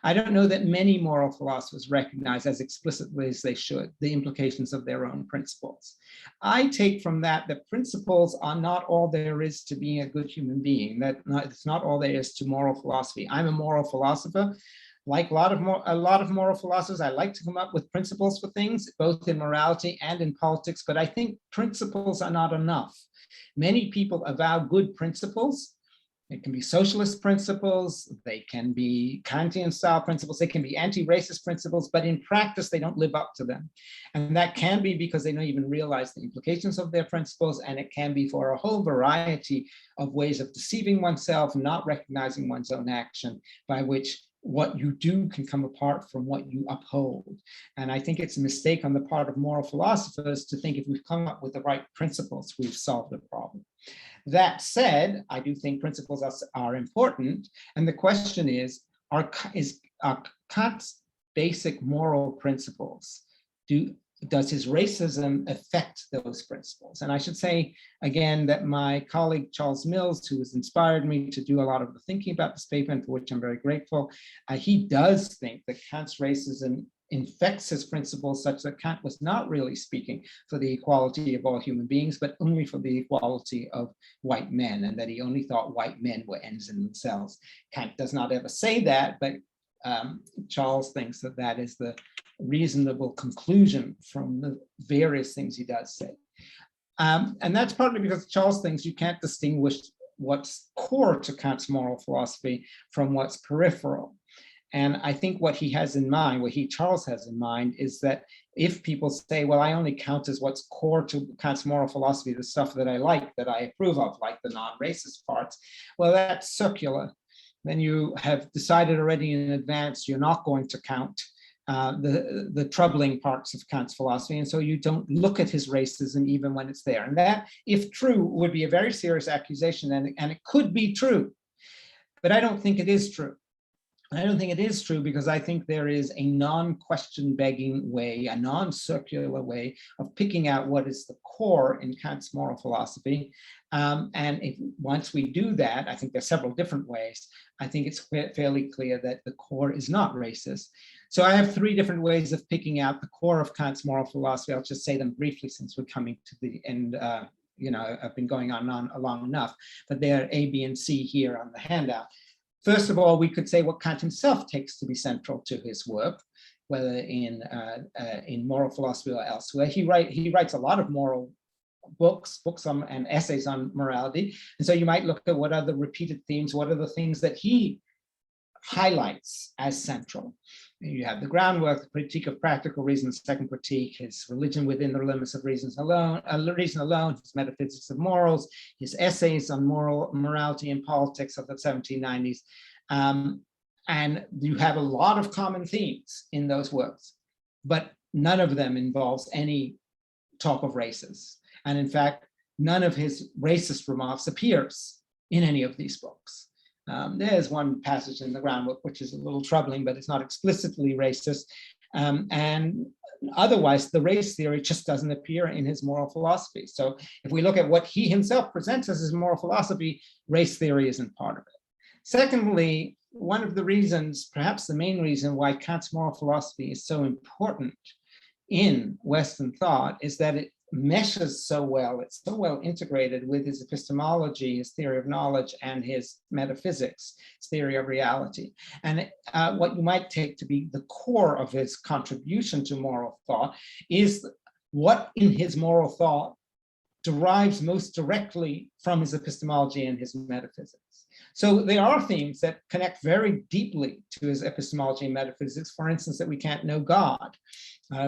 I don't know that many moral philosophers recognize as explicitly as they should the implications of their own principles. I take from that that principles are not all there is to being a good human being, that it's not all there is to moral philosophy. I'm a moral philosopher. Like a lot of moral philosophers, I like to come up with principles for things, both in morality and in politics, but I think principles are not enough. Many people avow good principles. It can be socialist principles, they can be Kantian style principles, they can be anti-racist principles, but in practice, they don't live up to them. And that can be because they don't even realize the implications of their principles, and it can be for a whole variety of ways of deceiving oneself, not recognizing one's own action, by which what you do can come apart from what you uphold. And I think it's a mistake on the part of moral philosophers to think if we've come up with the right principles, we've solved the problem. That said, I do think principles are important. And the question is, are Kant's basic moral principles, does his racism affect those principles? And I should say, again, that my colleague Charles Mills, who has inspired me to do a lot of the thinking about this paper, and for which I'm very grateful, he does think that Kant's racism infects his principles such that Kant was not really speaking for the equality of all human beings, but only for the equality of white men, and that he only thought white men were ends in themselves. Kant does not ever say that, but Charles thinks that that is the reasonable conclusion from the various things he does say. And that's partly because Charles thinks you can't distinguish what's core to Kant's moral philosophy from what's peripheral. And I think what he has in mind, Charles has in mind, is that if people say, well, I only count as what's core to Kant's moral philosophy, the stuff that I like, that I approve of, like the non-racist parts, well, that's circular. Then you have decided already in advance you're not going to count the troubling parts of Kant's philosophy, and so you don't look at his racism even when it's there. And that, if true, would be a very serious accusation, and it could be true, but I don't think it is true. I don't think it is true because I think there is a non-question begging way, a non-circular way of picking out what is the core in Kant's moral philosophy. And once we do that, I think there's several different ways. I think it's fairly clear that the core is not racist. So I have three different ways of picking out the core of Kant's moral philosophy. I'll just say them briefly since we're coming to the end. I've been going on long enough, but they're A, B, and C here on the handout. First of all, we could say what Kant himself takes to be central to his work, whether in moral philosophy or elsewhere. He writes a lot of moral books and essays on morality. And so you might look at what are the repeated themes, what are the things that he highlights as central. You have the groundwork, the critique of practical reason, second critique, his religion within the limits of reason alone, his metaphysics of morals, his essays on morality and politics of the 1790s. And you have a lot of common themes in those works, but none of them involves any talk of races. And in fact, none of his racist remarks appears in any of these books. There's one passage in the groundwork which is a little troubling, but it's not explicitly racist. And otherwise, the race theory just doesn't appear in his moral philosophy. So if we look at what he himself presents as his moral philosophy, race theory isn't part of it. Secondly, one of the reasons, perhaps the main reason why Kant's moral philosophy is so important in Western thought is that it meshes so well, it's so well integrated with his epistemology, his theory of knowledge, and his metaphysics, his theory of reality. And what you might take to be the core of his contribution to moral thought is what in his moral thought derives most directly from his epistemology and his metaphysics. So there are themes that connect very deeply to his epistemology and metaphysics. For instance, that we can't know God,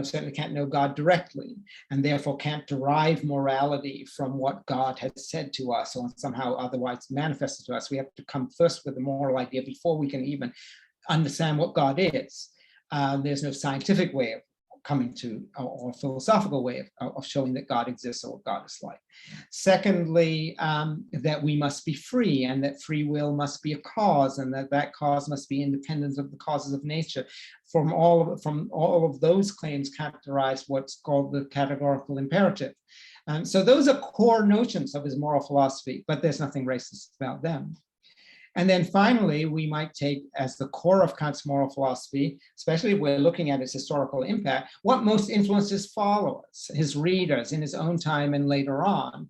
certainly can't know God directly, and therefore can't derive morality from what God has said to us or somehow otherwise manifested to us. We have to come first with the moral idea before we can even understand what God is. There's no scientific way of coming to, or philosophical way of showing that God exists or what God is like. Secondly, that we must be free, and that free will must be a cause, and that that cause must be independent of the causes of nature. From all of those claims characterize what's called the categorical imperative. So those are core notions of his moral philosophy, but there's nothing racist about them. And then finally, we might take as the core of Kant's moral philosophy, especially if we're looking at its historical impact, what most influenced his followers, his readers in his own time and later on.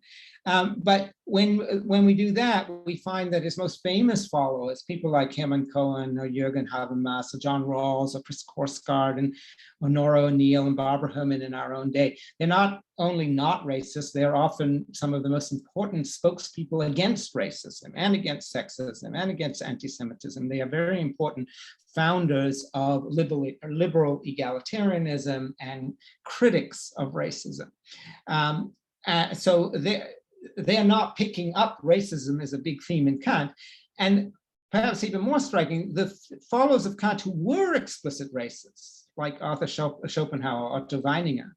But when we do that, we find that his most famous followers, people like Hermann Cohen or Jürgen Habermas or John Rawls or Chris Korsgaard and Nora O'Neill and Barbara Herman in our own day, they're not only not racist, they're often some of the most important spokespeople against racism and against sexism and against anti-Semitism. They are very important founders of liberal egalitarianism and critics of racism. So they are not picking up racism as a big theme in Kant. And perhaps even more striking, the followers of Kant who were explicit racists, like Arthur Schopenhauer or Otto Weininger,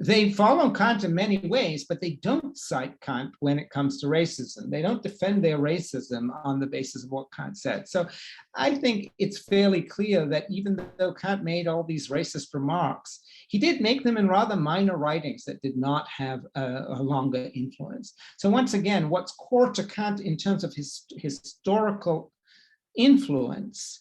they follow Kant in many ways, but they don't cite Kant when it comes to racism. They don't defend their racism on the basis of what Kant said. So I think it's fairly clear that even though Kant made all these racist remarks, he did make them in rather minor writings that did not have a longer influence. So once again, what's core to Kant in terms of his historical influence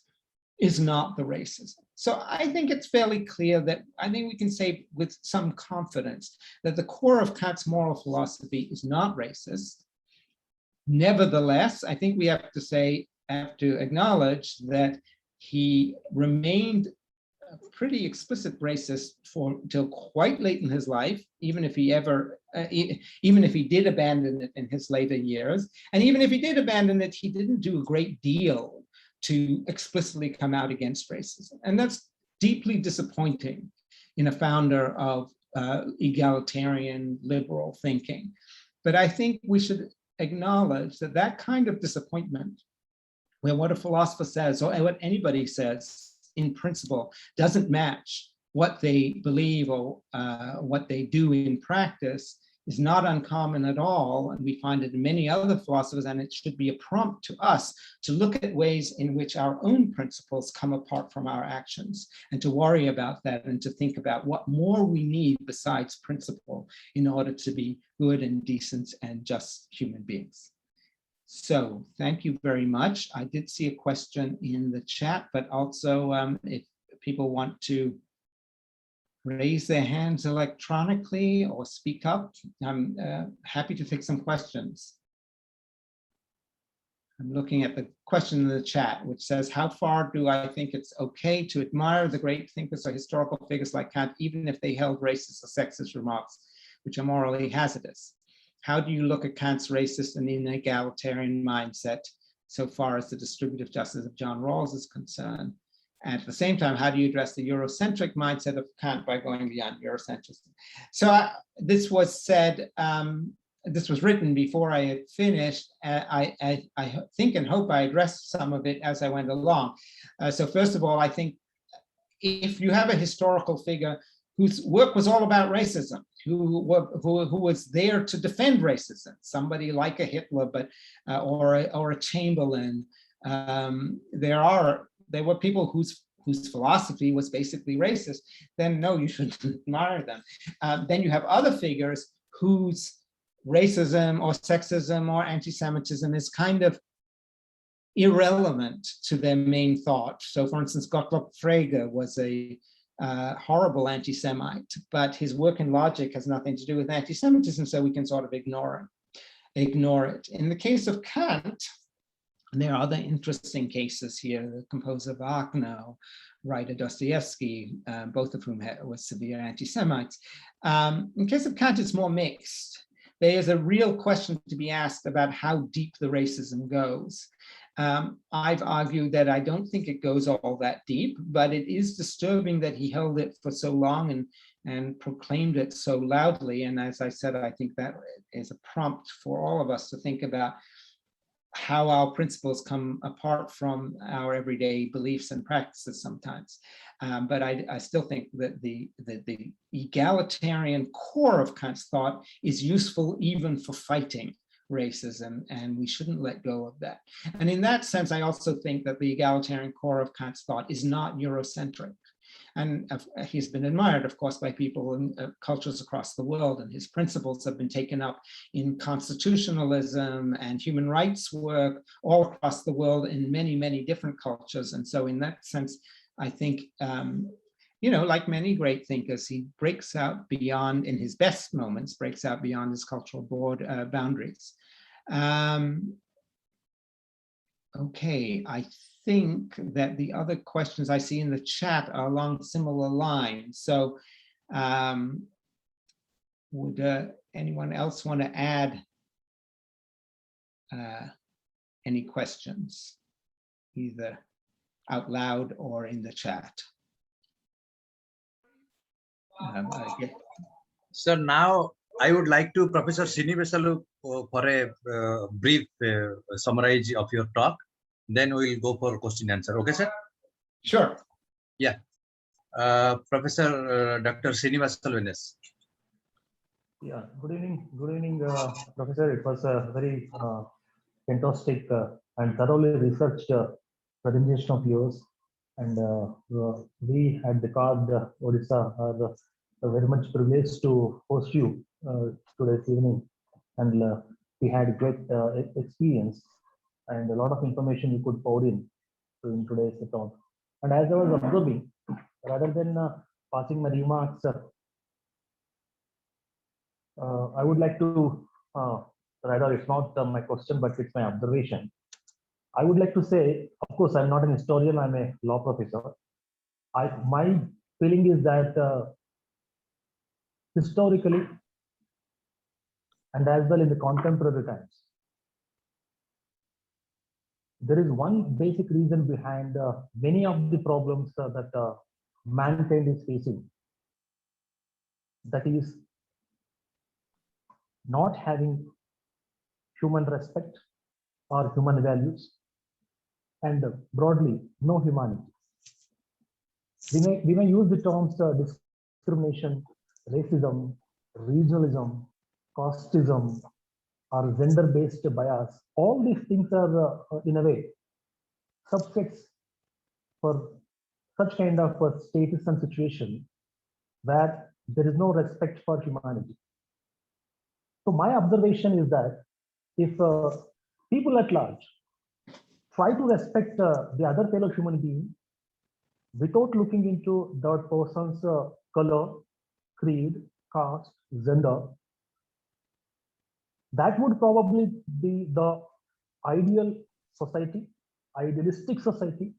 is not the racism. So I think it's fairly clear that I think we can say with some confidence that the core of Kant's moral philosophy is not racist. Nevertheless, I think we have to acknowledge that he remained a pretty explicit racist until quite late in his life, even if he did abandon it in his later years. And even if he did abandon it, he didn't do a great deal to explicitly come out against racism. And that's deeply disappointing in a founder of egalitarian liberal thinking. But I think we should acknowledge that that kind of disappointment, where what a philosopher says or what anybody says in principle doesn't match what they believe or what they do in practice, is not uncommon at all, and we find it in many other philosophers, and it should be a prompt to us to look at ways in which our own principles come apart from our actions, and to worry about that, and to think about what more we need besides principle in order to be good and decent and just human beings. So thank you very much. I did see a question in the chat, but also if people want to raise their hands electronically or speak up, I'm happy to take some questions. I'm looking at the question in the chat, which says, how far do I think it's okay to admire the great thinkers or historical figures like Kant, even if they held racist or sexist remarks, which are morally hazardous? How do you look at Kant's racist and inegalitarian mindset so far as the distributive justice of John Rawls is concerned? And at the same time, how do you address the Eurocentric mindset of Kant by going beyond Eurocentrism? So this was said, this was written before I had finished. I think and hope I addressed some of it as I went along. So first of all, I think if you have a historical figure whose work was all about racism, who was there to defend racism, somebody like a Hitler, but or a Chamberlain, there were people whose philosophy was basically racist, then no, you shouldn't admire them. Then you have other figures whose racism or sexism or anti-Semitism is kind of irrelevant to their main thought. So for instance, Gottlob Frege was a horrible anti-Semite, but his work in logic has nothing to do with anti-Semitism, so we can sort of ignore it. In the case of Kant, and there are other interesting cases here, the composer Wagner, writer Dostoevsky, both of whom were severe anti-Semites. In case of Kant, it's more mixed. There is a real question to be asked about how deep the racism goes. I've argued that I don't think it goes all that deep, but it is disturbing that he held it for so long and proclaimed it so loudly. And as I said, I think that is a prompt for all of us to think about how our principles come apart from our everyday beliefs and practices sometimes. But I still think that the egalitarian core of Kant's thought is useful even for fighting racism, and we shouldn't let go of that. And in that sense, I also think that the egalitarian core of Kant's thought is not Eurocentric. And he's been admired, of course, by people in cultures across the world, and his principles have been taken up in constitutionalism and human rights work all across the world in many, many different cultures. And so in that sense, I think, like many great thinkers, he breaks out beyond, in his best moments, breaks out beyond his cultural boundaries. Okay, I think that the other questions I see in the chat are along similar lines. So would anyone else want to add any questions, either out loud or in the chat? So now I would like to Professor Srinivasalu for a brief summary of your talk. Then we'll go for question answer. Okay, sir? Sure. Yeah. Professor Dr. Srinivasalu. Yeah. Good evening, Professor. It was a very fantastic and thoroughly researched presentation of yours. And we at the Card Odisha are very much privileged to host you today's evening. And we had great experience and a lot of information you could pour in today's talk. And as I was observing, rather than passing my remarks, I would like to, rather it's not my question, but it's my observation. I would like to say, of course, I'm not an historian, I'm a law professor. My feeling is that historically, and as well in the contemporary times, there is one basic reason behind many of the problems that mankind is facing. That is not having human respect or human values, and broadly, no humanity. We may use the terms discrimination, racism, regionalism, casteism, or gender-based bias. All these things are, in a way, subsets for such kind of status and situation where there is no respect for humanity. So my observation is that if people at large try to respect the other fellow human being without looking into that person's color, creed, caste, gender, that would probably be the ideal society, idealistic society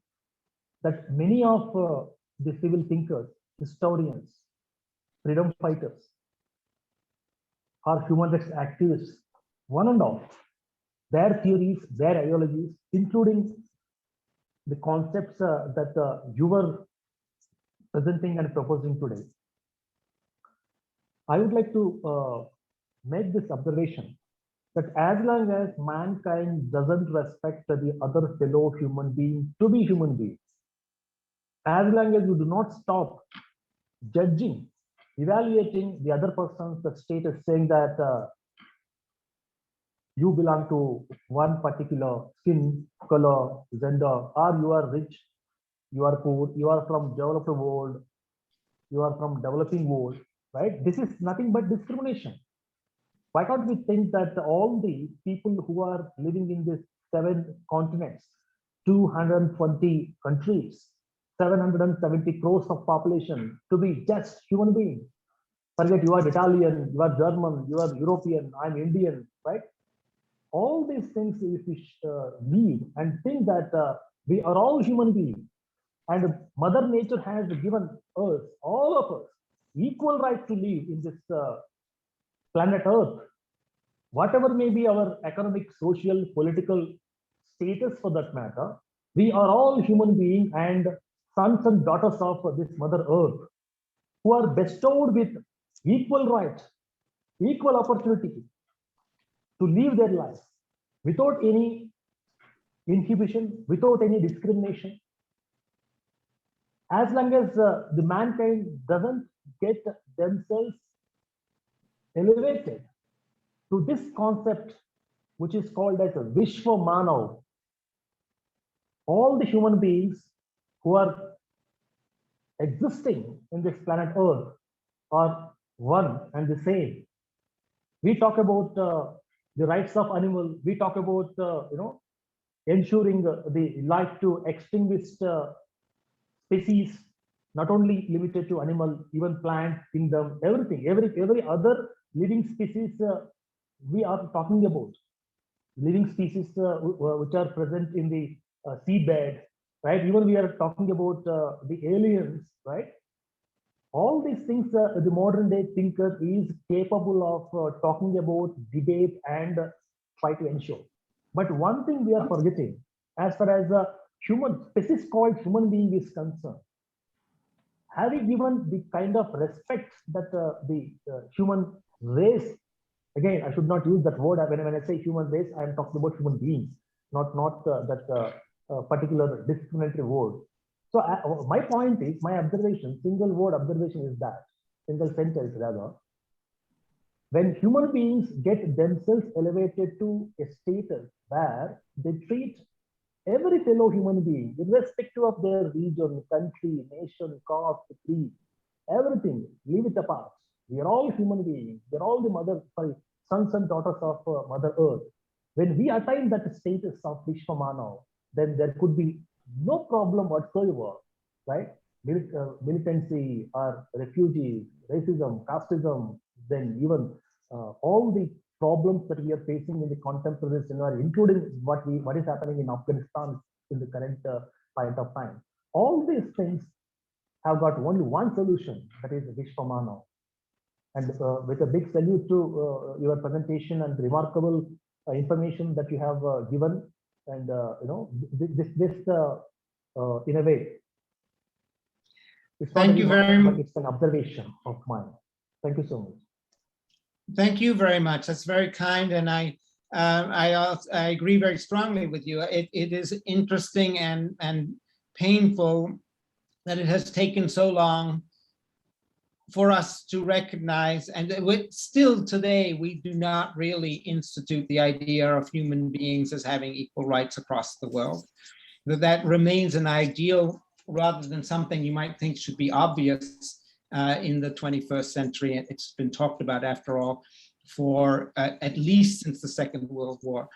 that many of the civil thinkers, historians, freedom fighters, or human rights activists, one and all, their theories, their ideologies, including the concepts that you were presenting and proposing today. I would like to make this observation that as long as mankind doesn't respect the other fellow human being to be human being, as long as you do not stop judging, evaluating the other person's status, saying that you belong to one particular skin color, gender, or you are rich, you are poor, you are from developed world, you are from developing world, right? This is nothing but discrimination. Why can't we think that all the people who are living in these 7 continents, 220 countries, 770 crores of population to be just human beings? Forget you are Italian, you are German, you are European, I'm Indian, right? All these things, if we leave and think that we are all human beings, and Mother Nature has given us, all of us, equal right to live in this planet Earth. Whatever may be our economic, social, political status for that matter, we are all human beings and sons and daughters of this Mother Earth, who are bestowed with equal right, equal opportunity to live their life without any inhibition, without any discrimination. As long as the mankind doesn't get themselves elevated to this concept, which is called as a Vishwamanav, all the human beings who are existing in this planet Earth are one and the same. We talk about the rights of animal. We talk about ensuring the life to extinguished species, not only limited to animal, even plant kingdom, everything, every other living species we are talking about. Living species which are present in the seabed, right? Even we are talking about the aliens, right? All these things the modern day thinker is capable of talking about, debate, and try to ensure. But one thing we are forgetting, as far as a human species called human being is concerned, have we given the kind of respect that the human race, again, I should not use that word when I say human race, I am talking about human beings, not that particular discriminatory word. So my point is, my observation, single word observation is that, single sentence rather, when human beings get themselves elevated to a status where they treat every fellow human being, irrespective of their region, country, nation, caste, creed, everything, leave it apart. We are all human beings. We are all the sons and daughters of Mother Earth. When we attain that status of Vishwamanav, then there could be no problem whatsoever, right? Militancy or refugees, racism, casteism, then even all the problems that we are facing in the contemporary scenario, including what is happening in Afghanistan in the current point of time. All these things have got only one solution, that is Vishwamanav. And with a big salute to your presentation and remarkable information that you have given, and this in a way, it's Thank you very much. It's an observation of mine. Thank you so much. Thank you very much. That's very kind, and I agree very strongly with you. It is interesting and painful that it has taken so long for us to recognize, and still today we do not really institute the idea of human beings as having equal rights across the world. That remains an ideal rather than something you might think should be obvious in the 21st century. It's been talked about, after all, for at least since the Second World War.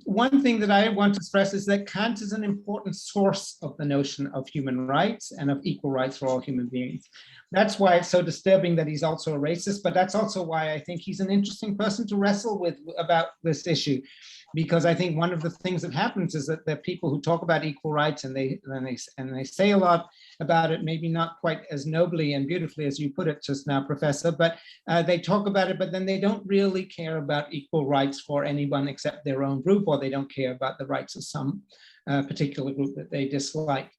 One thing that I want to stress is that Kant is an important source of the notion of human rights and of equal rights for all human beings. That's why it's so disturbing that he's also a racist, but that's also why I think he's an interesting person to wrestle with about this issue. Because I think one of the things that happens is that there are people who talk about equal rights and they say a lot about it, maybe not quite as nobly and beautifully as you put it just now, Professor, but they talk about it, but then they don't really care about equal rights for anyone except their own group, or they don't care about the rights of some particular group that they dislike.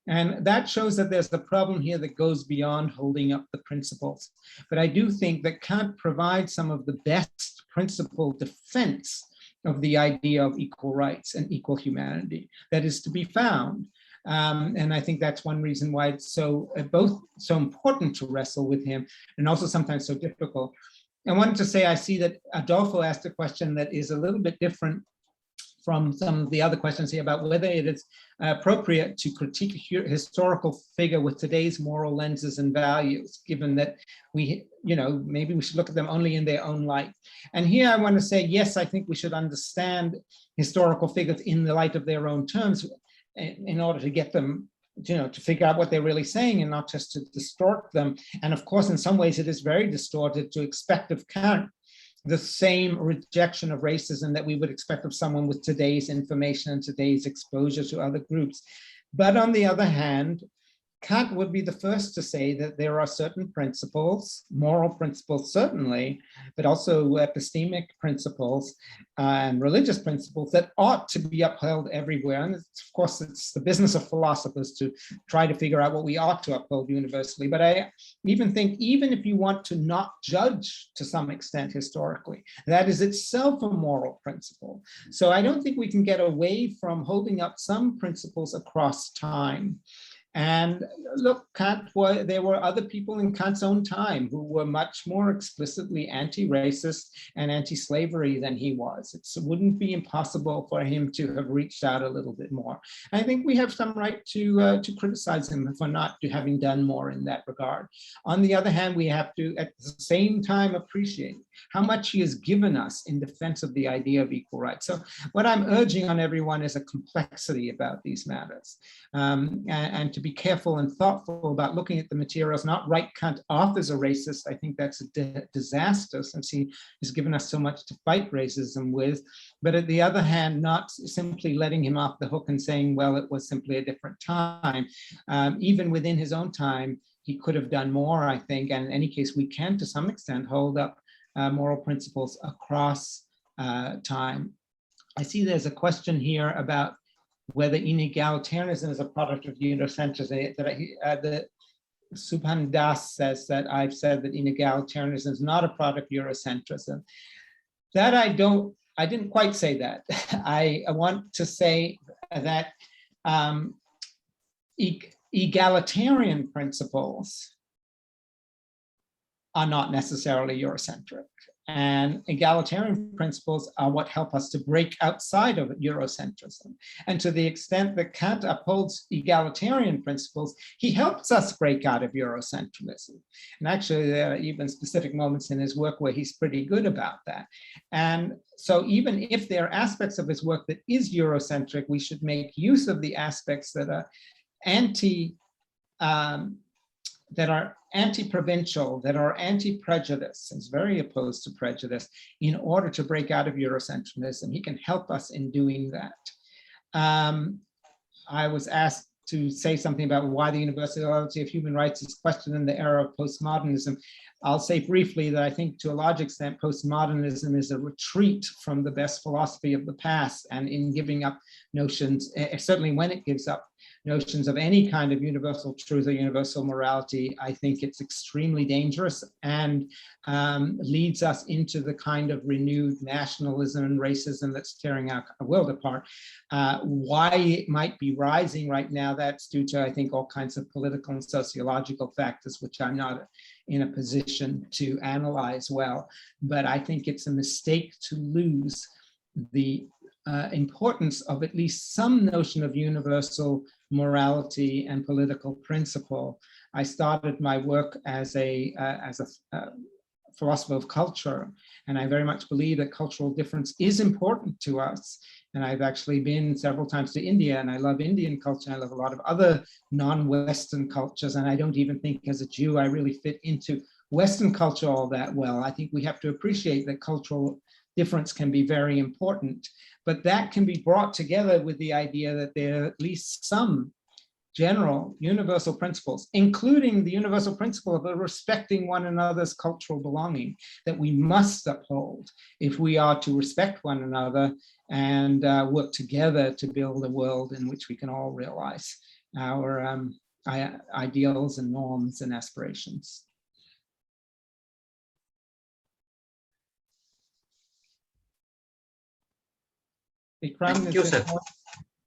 And that shows that there's a problem here that goes beyond holding up the principles. But I do think that Kant provides some of the best principled defense of the idea of equal rights and equal humanity that is to be found. And I think that's one reason why it's both so important to wrestle with him and also sometimes so difficult. I wanted to say, I see that Adolfo asked a question that is a little bit different from some of the other questions here about whether it is appropriate to critique a historical figure with today's moral lenses and values, given that we, maybe we should look at them only in their own light. And here I want to say, yes, I think we should understand historical figures in the light of their own terms in order to get them, to figure out what they're really saying and not just to distort them. And of course, in some ways it is very distorted to expect of Kant the same rejection of racism that we would expect of someone with today's information and today's exposure to other groups. But on the other hand, Kant would be the first to say that there are certain principles, moral principles certainly, but also epistemic principles and religious principles that ought to be upheld everywhere. And of course, it's the business of philosophers to try to figure out what we ought to uphold universally. But I even think, even if you want to not judge to some extent historically, that is itself a moral principle. So I don't think we can get away from holding up some principles across time. And look, there were other people in Kant's own time who were much more explicitly anti-racist and anti-slavery than he was. It wouldn't be impossible for him to have reached out a little bit more. I think we have some right to criticize him for not having done more in that regard. On the other hand, we have to at the same time appreciate how much he has given us in defense of the idea of equal rights. So what I'm urging on everyone is a complexity about these matters, and to be careful and thoughtful about looking at the materials, not write Kant off as a racist. I think that's a disaster, since he has given us so much to fight racism with. But at the other hand, not simply letting him off the hook and saying, well, it was simply a different time. Even within his own time, he could have done more, I think. And in any case, we can, to some extent, hold up moral principles across time. I see there's a question here about whether inegalitarianism is a product of Eurocentrism. That Subhan Das says that I've said that inegalitarianism is not a product of Eurocentrism. That I didn't quite say that. I want to say that egalitarian principles are not necessarily Eurocentric. And egalitarian principles are what help us to break outside of Eurocentrism. And to the extent that Kant upholds egalitarian principles, he helps us break out of Eurocentrism. And actually, there are even specific moments in his work where he's pretty good about that. And so even if there are aspects of his work that is Eurocentric, we should make use of the aspects that are anti-provincial, that are anti-prejudice, and is very opposed to prejudice, in order to break out of Eurocentrism. He can help us in doing that. I was asked to say something about why the universality of human rights is questioned in the era of postmodernism. I'll say briefly that I think to a large extent, postmodernism is a retreat from the best philosophy of the past, and in giving up notions, certainly when it gives up notions of any kind of universal truth or universal morality, I think it's extremely dangerous and leads us into the kind of renewed nationalism and racism that's tearing our world apart. Why it might be rising right now, that's due to, I think, all kinds of political and sociological factors, which I'm not in a position to analyze well. But I think it's a mistake to lose the importance of at least some notion of universal morality and political principle. I started my work as a philosopher of culture, and I very much believe that cultural difference is important to us. And I've actually been several times to India, and I love Indian culture. I love a lot of other non-Western cultures, and I don't even think as a Jew I really fit into Western culture all that well. I think we have to appreciate that cultural difference can be very important, but that can be brought together with the idea that there are at least some general universal principles, including the universal principle of respecting one another's cultural belonging, that we must uphold if we are to respect one another and work together to build a world in which we can all realize our ideals and norms and aspirations. Thank you, sir.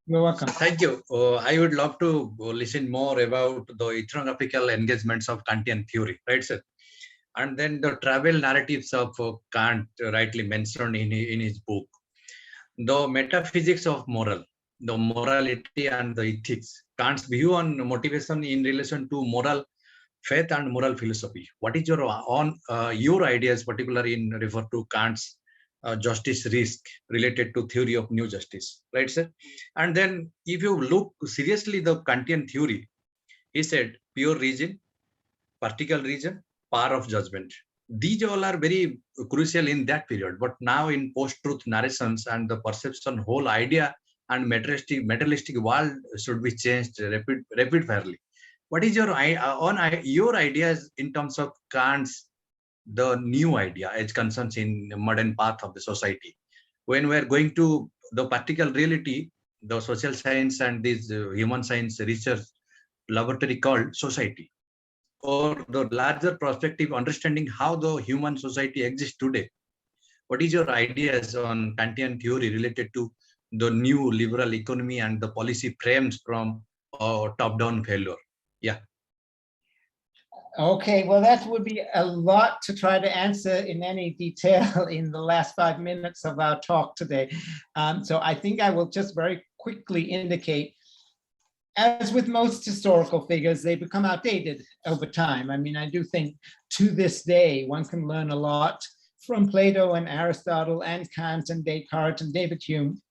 You're welcome. Thank you. I would love to listen more about the ethnographical engagements of Kantian theory, right, sir? And then the travel narratives of Kant, rightly mentioned in his book. the metaphysics of moral, the morality and the ethics, Kant's view on motivation in relation to moral faith and moral philosophy. What is your your ideas, particularly in refer to Kant's justice risk related to theory of new justice, right, sir? And then if you look seriously the Kantian theory, he said pure reason, particle reason, power of judgment. These all are very crucial in that period. But now in post-truth narrations and the perception, whole idea and materialistic world should be changed rapid fairly. What is your your ideas in terms of Kant's the new idea as concerns in modern path of the society? When we are going to the practical reality, the social science and this human science research laboratory called society, or the larger perspective understanding how the human society exists today. What is your ideas on Kantian theory related to the new liberal economy and the policy frames from top-down failure? Yeah. Okay, well, that would be a lot to try to answer in any detail in the last 5 minutes of our talk today. So I think I will just very quickly indicate, as with most historical figures, they become outdated over time. I mean, I do think to this day, one can learn a lot from Plato and Aristotle and Kant and Descartes and David Hume.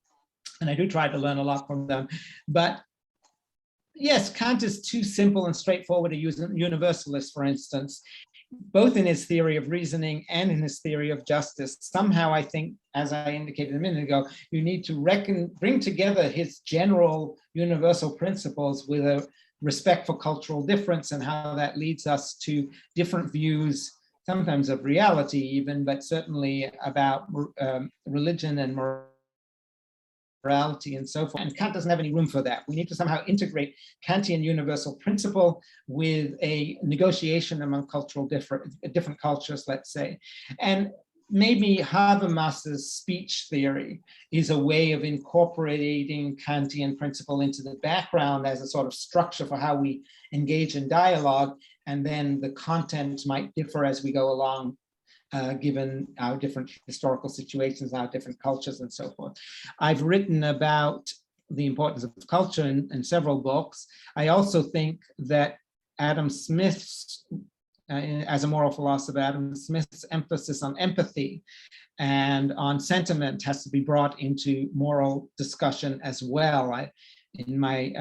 And I do try to learn a lot from them. But yes, Kant is too simple and straightforward a universalist, for instance, both in his theory of reasoning and in his theory of justice. Somehow, I think, as I indicated a minute ago, you need to bring together his general universal principles with a respect for cultural difference and how that leads us to different views, sometimes of reality even, but certainly about religion and morality and so forth. And Kant doesn't have any room for that. We need to somehow integrate Kantian universal principle with a negotiation among different cultures, let's say. And maybe Habermas's speech theory is a way of incorporating Kantian principle into the background as a sort of structure for how we engage in dialogue, and then the content might differ as we go along, given our different historical situations, our different cultures, and so forth. I've written about the importance of culture in several books. I also think that Adam Smith's, as a moral philosopher, Adam Smith's emphasis on empathy and on sentiment has to be brought into moral discussion as well. In my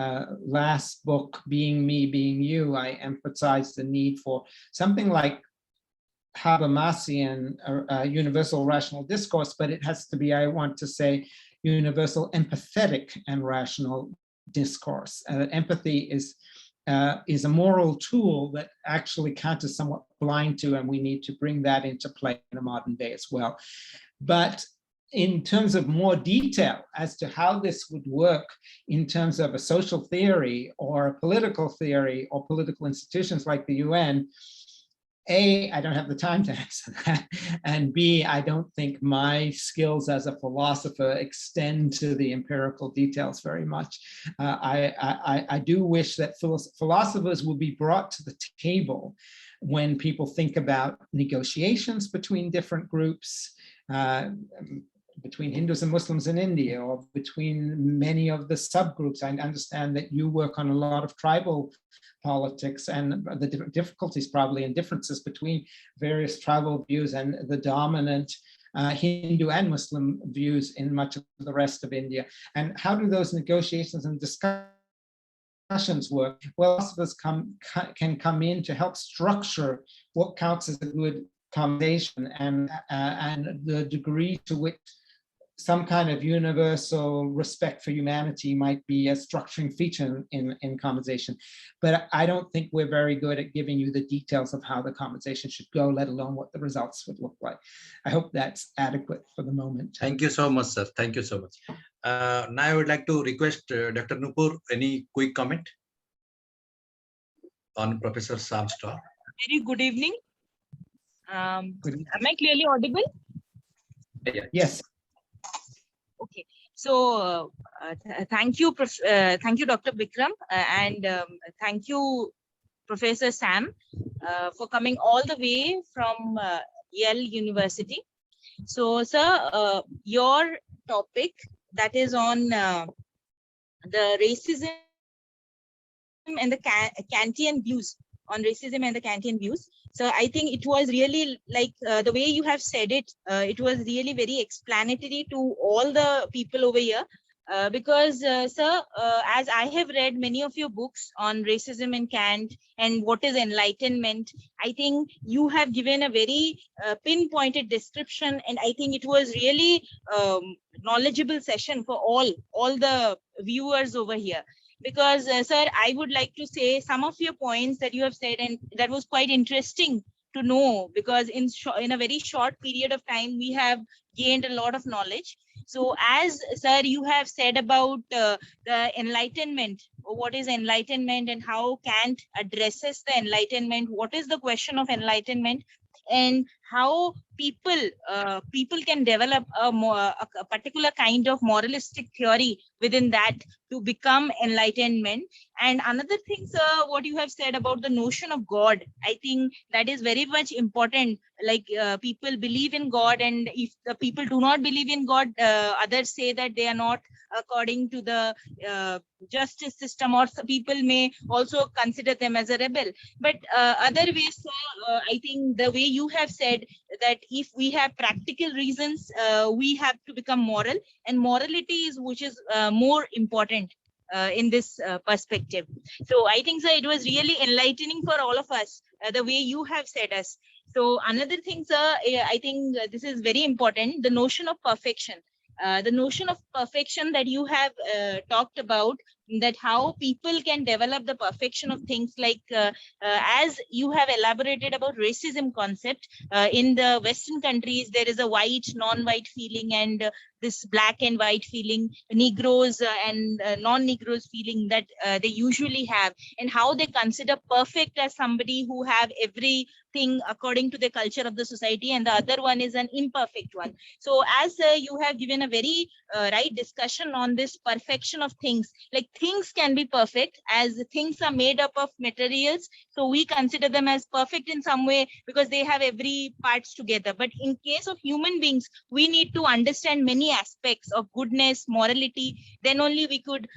last book, Being Me, Being You, I emphasized the need for something like Habermasian universal rational discourse, but it has to be, I want to say, universal empathetic and rational discourse. Empathy is a moral tool that actually Kant is somewhat blind to, and we need to bring that into play in the modern day as well. But in terms of more detail as to how this would work in terms of a social theory or a political theory or political institutions like the UN, A, I don't have the time to answer that, and B, I don't think my skills as a philosopher extend to the empirical details very much. I do wish that philosophers will be brought to the table when people think about negotiations between different groups, between Hindus and Muslims in India, or between many of the subgroups. I understand that you work on a lot of tribal politics and the difficulties probably and differences between various tribal views and the dominant Hindu and Muslim views in much of the rest of India. And how do those negotiations and discussions work? Well, philosophers can come in to help structure what counts as a good conversation and the degree to which some kind of universal respect for humanity might be a structuring feature in conversation. But I don't think we're very good at giving you the details of how the conversation should go, let alone what the results would look like. I hope that's adequate for the moment. Thank you so much, sir. Thank you so much. Now I would like to request Dr. Nupur, any quick comment on Professor Sam's talk? Very good evening. Good evening. Am I clearly audible? Yeah. Yes. Okay. So thank you, Dr. Bikram, and thank you, Professor Sam, for coming all the way from Yale University. So, sir, your topic that is on the racism and the Kantian views, on racism and the Kantian views. So I think it was really like the way you have said it, it was really very explanatory to all the people over here. Because, sir, as I have read many of your books on racism and Kant and what is enlightenment, I think you have given a very pinpointed description, and I think it was really knowledgeable session for all the viewers over here. Because, sir, I would like to say some of your points that you have said, and that was quite interesting to know, because in a very short period of time, we have gained a lot of knowledge. So as, sir, you have said about the enlightenment, or what is enlightenment and how Kant addresses the enlightenment, what is the question of enlightenment, and how people can develop a particular kind of moralistic theory within that to become enlightenment. And another thing, sir, what you have said about the notion of God, I think that is very much important. Like people believe in God, and if the people do not believe in God, others say that they are not according to the justice system, or people may also consider them as a rebel. But other ways, sir, I think the way you have said that if we have practical reasons, we have to become moral, and morality is which is more important in this perspective. So I think, sir, it was really enlightening for all of us, the way you have said us. So another thing, sir, I think this is very important, the notion of perfection. The notion of perfection that you have talked about, that how people can develop the perfection of things, like as you have elaborated about racism concept, in the Western countries, there is a white, non-white feeling, and this black and white feeling, Negroes and non-Negroes feeling that they usually have, and how they consider perfect as somebody who have everything according to the culture of the society, and the other one is an imperfect one. So as you have given a very right discussion on this perfection of things, like things can be perfect as things are made up of materials, so we consider them as perfect in some way because they have every parts together. But in case of human beings, we need to understand many aspects of goodness, morality, then only we could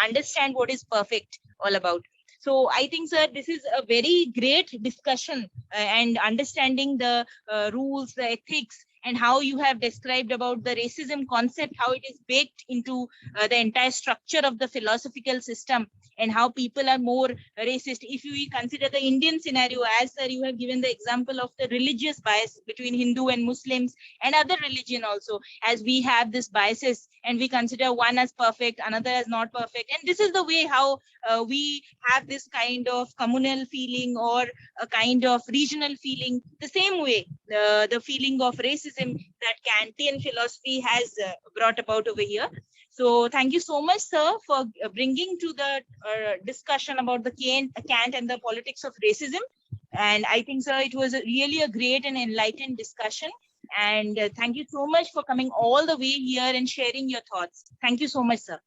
understand what is perfect all about. So I think, sir, this is a very great discussion and understanding the rules, the ethics, and how you have described about the racism concept, how it is baked into the entire structure of the philosophical system, and how people are more racist. If we consider the Indian scenario, as sir, you have given the example of the religious bias between Hindu and Muslims and other religion also, as we have this biases and we consider one as perfect, another as not perfect. And this is the way how we have this kind of communal feeling or a kind of regional feeling, the same way the feeling of racism that Kantian philosophy has brought about over here. So thank you so much, sir, for bringing to the discussion about the Kant and the politics of racism. And I think, sir, it was really a great and enlightened discussion. And thank you so much for coming all the way here and sharing your thoughts. Thank you so much, sir.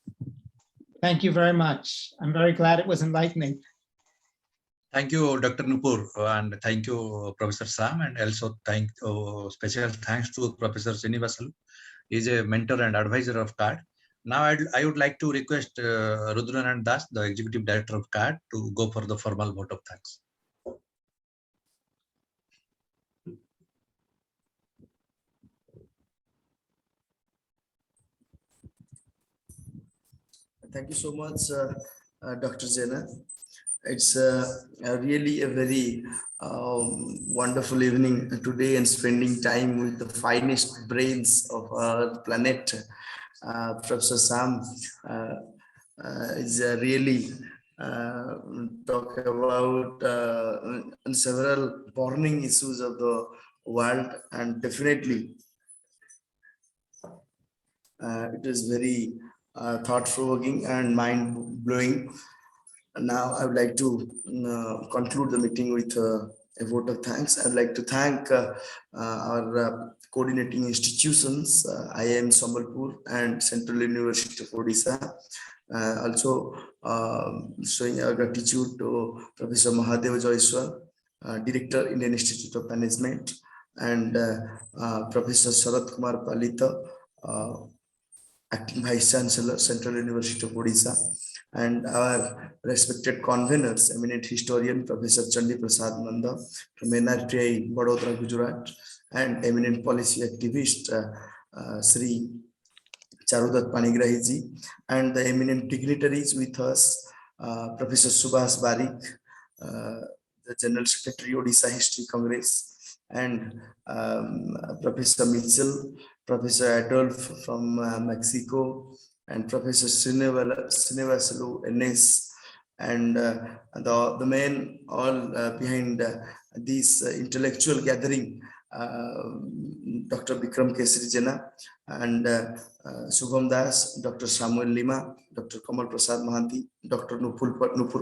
Thank you very much. I'm very glad it was enlightening. Thank you, Dr. Nupur, and thank you, Professor Sam, and also special thanks to Professor Srinivasan. He is a mentor and advisor of CAD. Now, I would like to request Rudranath Das, the Executive Director of CAD, to go for the formal vote of thanks. Thank you so much, Dr. Jena. It's really a very wonderful evening today, and spending time with the finest brains of our planet. Professor Sam is really talk about several burning issues of the world, and definitely it is very thought-provoking and mind-blowing. Now I would like to conclude the meeting with a vote of thanks. I'd like to thank our coordinating institutions, IIM Sambalpur and Central University of Odisha. Also showing our gratitude to Professor Mahadeva Joyswal, Director, Indian Institute of Management, and Professor Sharat Kumar Palita, Acting Vice Chancellor, Central University of Odisha, and our respected conveners, eminent historian, Professor Chandi Prasad Nanda from NRTI, Vadodara, Gujarat, and eminent policy activist, Sri Charudat Panigrahi, and the eminent dignitaries with us, Professor Subhas Barik, the General Secretary, Odisha History Congress, and Professor Mitchell, Professor Adolf from Mexico, and Professor Srinivasulu NS, and the men all behind this intellectual gathering, Dr. Bikram Kesari Jena, and Shubham Das, Dr. Samuel Lima, Dr. Kamal Prasad Mahanti, Dr. Nupur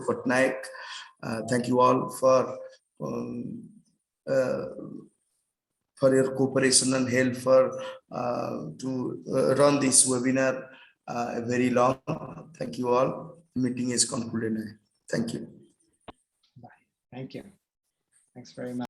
Patnaik. Thank you all for your cooperation and help for to run this webinar very long. Thank you all. Meeting is concluded. Thank you. Bye. Thank you. Thanks very much.